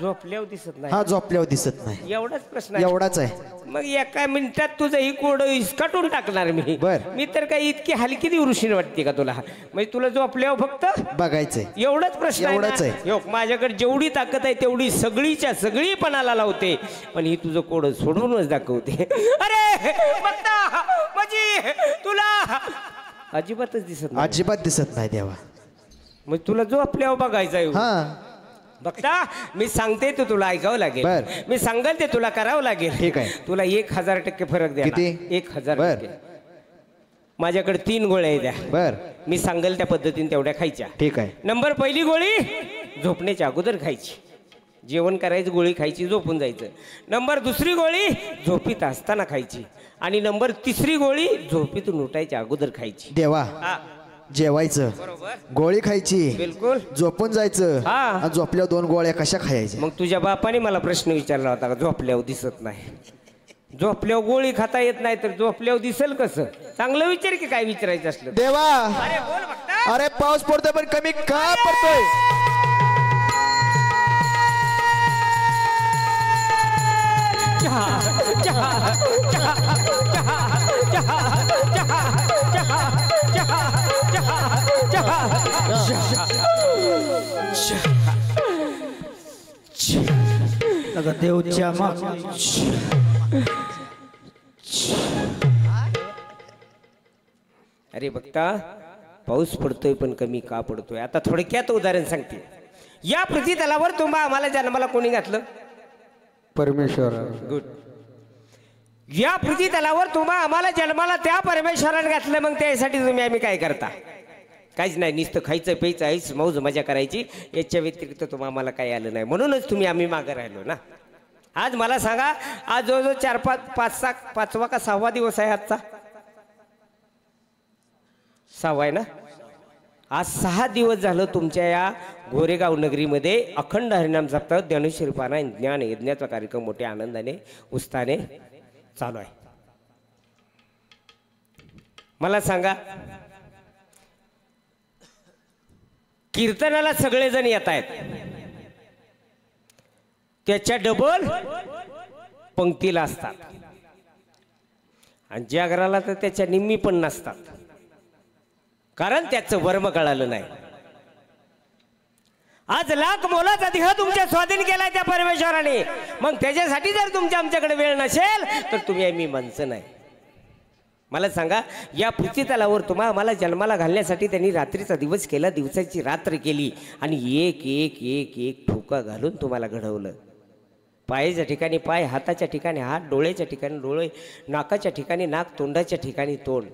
झोपल्यावर दिसत नाही. हा, झोपल्यावर दिसत नाही. एवढाच प्रश्न आहे? एवढाच आहे. मग एका मिनिटात तुझं ही कोड इसकाटून टाकणार मी. मी तर काही इतकी हलकी दिवृषी वाटते का तुला? म्हणजे तुला झोपल्यावर फक्त बघायचंय, एवढाच प्रश्न आहे? एवढाच आहे. माझ्याकडे जेवढी ताकद आहे तेवढी सगळीच्या सगळी पणाला लावते, पण ही तुझं कोड सोडूनच दाखवते. अरे बघता, म्हणजे तुला अजिबातच दिसत नाही. अजिबात दिसत नाही देवा. मग तुला झोपल्यावर बघायचं आहे? हा बघता, मी सांगते तर तुला ऐकावं लागेल. मी सांगेल ते तुला करावं लागेल. ठीक आहे. तुला 1000% फरक द्या. किती? 1000%. माझ्याकडे 3 गोळ्या द्या. बर. मी सांगेल त्या पद्धतीने तेवढ्या खायच्या. ठीक आहे. नंबर पहिली गोळी झोपण्याच्या अगोदर खायची. जेवण करायचं, गोळी खायची, झोपून जायचं. नंबर दुसरी गोळी झोपीत असताना खायची. आणि नंबर तिसरी गोळी झोपीतून उठायच्या अगोदर खायची. देवा जेवायचं, गोळी खायची, बिलकुल झोपून जायचं, आणि झोपल्यावर 2 गोळ्या कशा खायच्या? मग तुझ्या बापाने मला प्रश्न विचारला होता का झोपल्यावर दिसत नाही? झोपल्यावर गोळी खाता येत नाही तर झोपल्यावर दिसेल कसं? चांगलं विचार की काय विचारायचं असलं. देवा अरे बोल बघता. अरे पाऊस पडतोय पण कमी का पडतोय? देवच्या अरे बघता, पाऊस पडतोय पण कमी का पडतोय? आता थोडक्यात उदाहरण सांगते. या पृथ्वी तलावर तुम्हा आम्हाला जन्माला कोणी घातलं? परमेश्वर. गुड. या पृथ्वी तलावर तुम्हा आम्हाला जन्माला त्या परमेश्वराने घातलं. मग त्यासाठी आम्ही काय करता? काहीच नाही, नुसतं खायचं प्यायचं, आईच मौज मजा करायची. याच्या व्यतिरिक्त तुम्हा आम्हाला काही आलं नाही, म्हणूनच आम्ही मागं राहिलो ना. आज मला सांगा, आज जवळजवळ 5वा का 6वा दिवस आहे आजचा? 6वा आहे ना. आज 6 दिवस झालं तुमच्या या गोरेगाव नगरीमध्ये अखंड हरिनाम सप्ताह, ज्ञानेश्वरी पारायण, ज्ञान यज्ञाचा कार्यक्रम मोठ्या आनंदाने उत्साहाने चालू आहे. मला सांगा, कीर्तनाला सगळेजण येत आहेत, त्याच्या डबल पंक्तीला असतात, आणि जागराला तर त्याच्या निम्मी पण नसतात, कारण त्याचं वर्म कळालं नाही. आज लाख मोलाचा देह तुमच्या स्वाधीन केलाय त्या परमेश्वराने. मग त्याच्यासाठी जर आमच्याकडे वेळ नसेल तर तुम्ही आम्ही माणसं नाही. मला सांगा, या पृथ्वी तलावर आम्हाला जन्माला घालण्यासाठी त्यांनी रात्रीचा दिवस केला, दिवसाची रात्र केली, आणि एक एक एक एक ठोका घालून तुम्हाला घडवलं. पायाच्या ठिकाणी पाय, हाताच्या ठिकाणी हात, डोळ्याच्या ठिकाणी डोळे, नाकाच्या ठिकाणी नाक, तोंडाच्या ठिकाणी तोंड.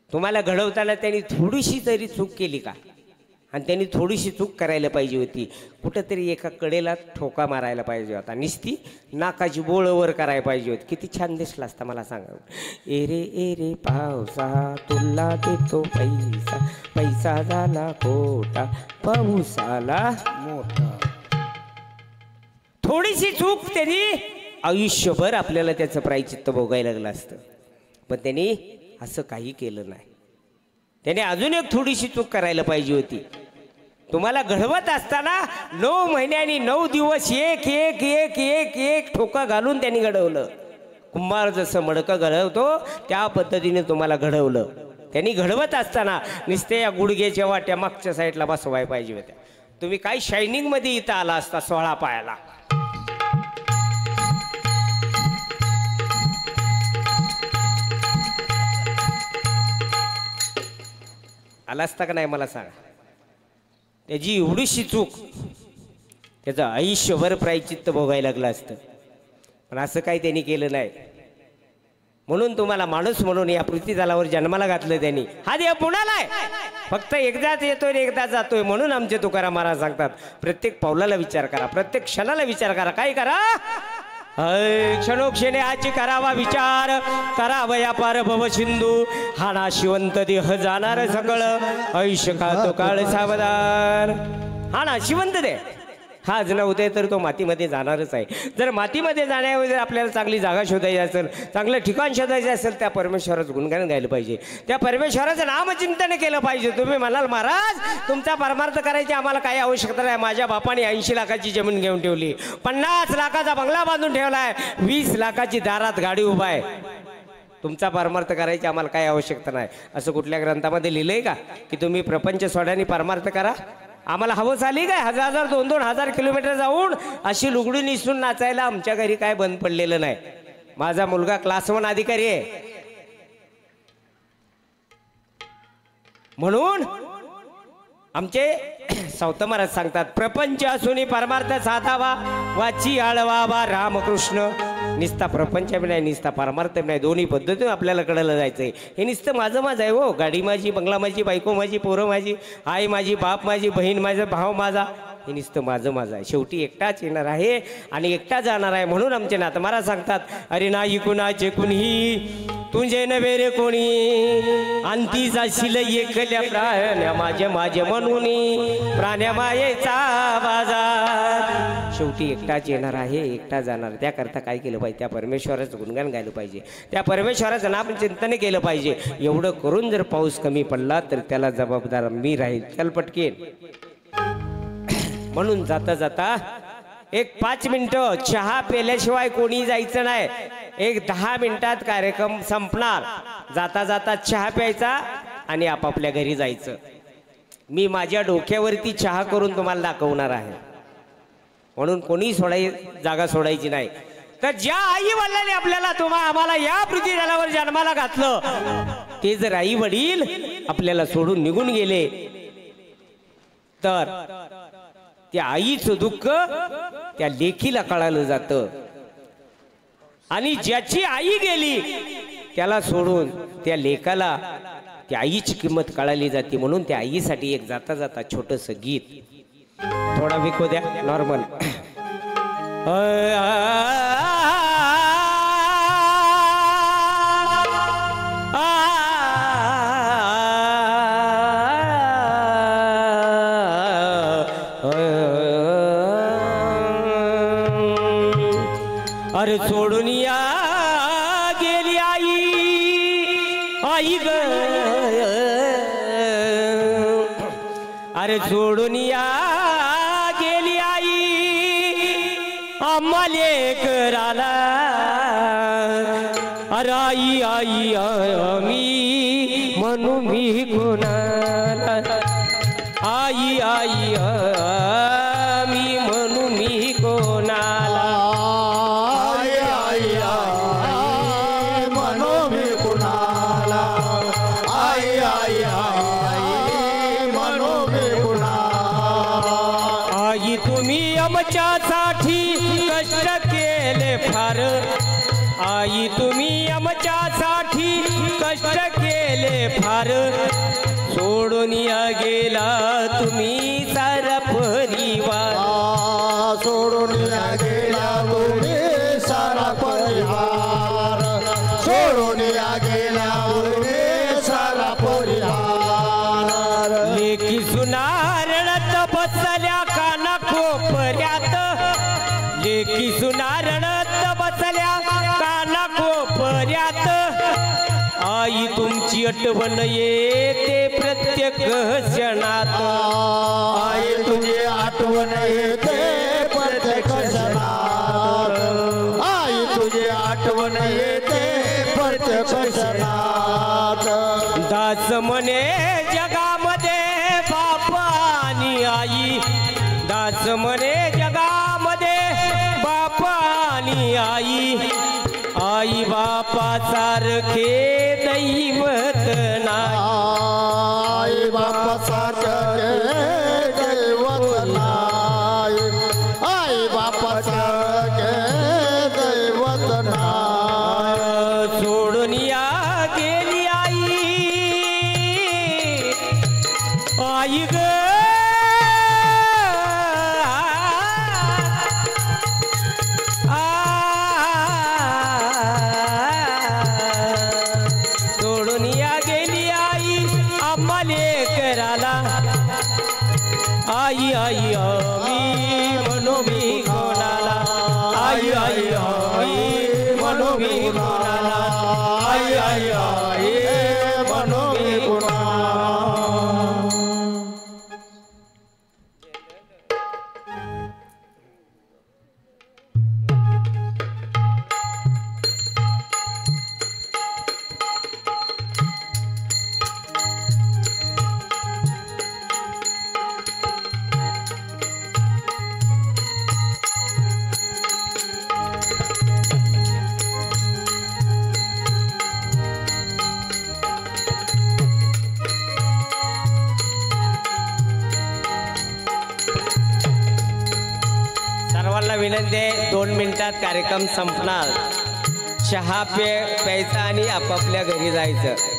तुम्हाला घडवताना त्यांनी थोडीशी तरी चूक केली का? आणि त्यांनी थोडीशी चूक करायला पाहिजे होती. कुठंतरी एका कडेला ठोका मारायला पाहिजे होता. निस्ती नाकाची बोळं वर करायला पाहिजे होती. किती छान दिसला असता मला सांगा. ए रे पावसा तुला देतो पैसा, पैसा झाला खोटा पाऊस आला मोठा. थोडीशी चूक त्यांनी आयुष्यभर आपल्याला त्याचं प्रायचित्त भोगायला लागलं असतं. पण त्यांनी असं काही केलं नाही. त्याने अजून एक थोडीशी चूक करायला पाहिजे होती. तुम्हाला घडवत असताना 9 महिन्यांनी 9 दिवस एक एक एक एक एक ठोका घालून त्यांनी घडवलं. कुंभार जसं मडकं घडवतो त्या पद्धतीने तुम्हाला घडवलं. त्यांनी घडवत असताना नुसते या गुडघ्याच्या वाट्या मागच्या साईडला बसवाय पाहिजे होत्या. तुम्ही काय शायनिंगमध्ये इथं आला असता 16 पायाला. आला असता का नाही मला सांगा. त्याची एवढीशी चूक त्याचं आयुष्यभर प्रायचित्त भोगायला लागलं असतं. पण असं काही त्यांनी केलं नाही. म्हणून तुम्हाला माणूस म्हणून या पृथ्वीतलावर जन्माला घातलं त्यांनी. हा देव पुण्याला आहे, फक्त एकदाच येतोय आणि एकदाच जातोय. म्हणून आमचे तुकाराम महाराज सांगतात प्रत्येक पावलाला विचार करा, प्रत्येक क्षणाला विचार करा. काय करा? क्षणोक्षणे आची करावा विचार, करावया पार भव सिंधू. हा नाशिवंत देह जाणार सकळ, आयुष्य खातो काळ सावधान. हा नाशिवंत देह हा आज नव्हते तर तो मातीमध्ये जाणारच आहे. जर मातीमध्ये जाण्याऐवजी जर आपल्याला चांगली जागा शोधायची असेल, चांगलं ठिकाण शोधायचं असेल, त्या परमेश्वराचं गुणगान गायलं पाहिजे, त्या परमेश्वराचं नामचिंतन केलं पाहिजे. तुम्ही म्हणाल महाराज तुमचा परमार्थ करायची आम्हाला काही आवश्यकता नाही. माझ्या बापाने 80 लाखाची जमीन घेऊन ठेवली, 50 लाखाचा बंगला बांधून ठेवलाय, 20 लाखाची दारात गाडी उभा आहे. तुमचा परमार्थ करायची आम्हाला काही आवश्यकता नाही. असं कुठल्या ग्रंथामध्ये लिहिलंय का की तुम्ही प्रपंच सोड्याने परमार्थ करा? आम्हाला हवस आली काय 1000 2,000 किलोमीटर जाऊन अशी लुगडी निसून नाचायला? आमच्या घरी काय बंद पडलेलं नाही. माझा मुलगा क्लास 1 अधिकारी आहे. म्हणून आमचे सावत महाराज सांगतात प्रपंच असून परमार्थ साधावा, वाची आळवावा रामकृष्ण. निस्ता प्रपंच बी नाही, निस्ता परमार्थ बी नाही, दोन्ही पद्धतीने आपल्याला कळलं जायचंय. हे नुसतं माझं माझं आहे हो. गाडी माझी, बंगला माझी, बायको माझी, पोरं माझी, आई माझी, बाप माझी, बहीण माझा, भाव माझा, हे नुसतं माझं माझं आहे. शेवटी एकटाच येणार आहे आणि एकटा जाणार आहे. म्हणून आमचे नाथ महाराज सांगतात अरे नाही कुणाचे कुणी तुझे नव्हे रे कोणी, अंती जाशील एकल्या प्राण्या माझे माझे म्हणून प्राण्या मायेचा बाजार. शेवटी एकटाच येणार आहे, एकटा जाणार. त्याकरता काय केलं पाहिजे? त्या परमेश्वराचं गुणगान गायलं पाहिजे, त्या परमेश्वराचं नाम चिंतन केलं पाहिजे. एवढं करून जर पाऊस कमी पडला तर त्याला जबाबदार मी राहील. चल पटकेन. म्हणून जाता जाता एक 5 मिनिटं चहा पेल्याशिवाय कोणी जायचं नाही. एक 10 मिनिटात कार्यक्रम संपणार. जाता जाता चहा प्यायचा आणि आपापल्या घरी जायचं. मी माझ्या डोक्यावरती चहा करून तुम्हाला दाखवणार आहे. म्हणून कोणी जागा सोडायची नाही. तर ज्या आई वडिलांनी आपल्याला आम्हाला या पृथ्वीतलावर जन्माला घातलं, ते जर आई वडील आपल्याला सोडून निघून गेले तर त्या आईचं दुःख त्या लेकीला कळालं जातं. आणि ज्याची आई गेली त्याला सोडून त्या लेकाला त्या आईची किंमत कळाली जाते. म्हणून त्या आईसाठी एक जाता जाता छोटंसं गीत, थोडा विको द्या नॉर्मल. अरे सोडून या गेली आई, आई ग, अरे सोडून या गेली आई आम्हा लेकराला. अरे आई आई मी म्हणू मी कोणाला, आई आई मी म्हणू मी कोणाला. आई तुम्ही आमच्यासाठी कष्ट केले फार, आई तुम्ही आमच्यासाठी कष्ट केले फार. सोडून या गेला तुम्ही सारा परिवार सोडून या गेला तुम्ही सारा परिवार सोडून या गेला तुम्ही सारा परिवार लेकी सुनारडत बसल्या काना कोपऱ्यात लेकी सुनारडत बसल्या काना कोपऱ्यात आई तुमची आठवण येते प्रत्येक क्षणात आई तुझी आठवण येते प्रत्येक क्षणात आई तुझी आठवण येते प्रत्येक क्षणात दास म्हणे जगामध्ये बाप आणि आई दास म्हणे जगामध्ये बाप आणि आई आई बापा सारखे दैवत नाही आई बापा सारखे दैवत नाही आई बापा सारखे दैवत नाही सोडून या गेली आई आई ग सोडून या गेली आई आम्हाले कराला आई आई मी म्हणू मी कोणाला आई आई आई म्हणू मी कोणाला आई आई आई म्हणू मी कोणाला सर्वांना विनंती आहे 2 मिनिटात कार्यक्रम संपणार चहा प्यायचा आणि आपापल्या घरी जायचं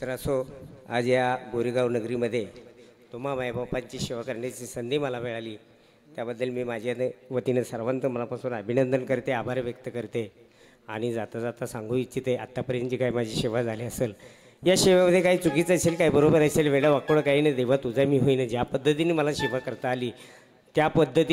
तर असो, आज या गोरेगाव नगरीमध्ये तुम्हा मायबापांची सेवा करण्याची संधी मला मिळाली, त्याबद्दल मी माझ्या वतीने सर्वांचं मनापासून अभिनंदन करते, आभार व्यक्त करते. आणि जाता जाता सांगू इच्छिते, आत्तापर्यंत जी काही माझी सेवा झाली असेल, या सेवेमध्ये काही चुकीचं असेल, काही बरोबर असेल, वेडा वाकडं काही नाही, देवा तुझा मी होईन. ज्या पद्धतीने मला सेवा करता आली त्या पद्धतीने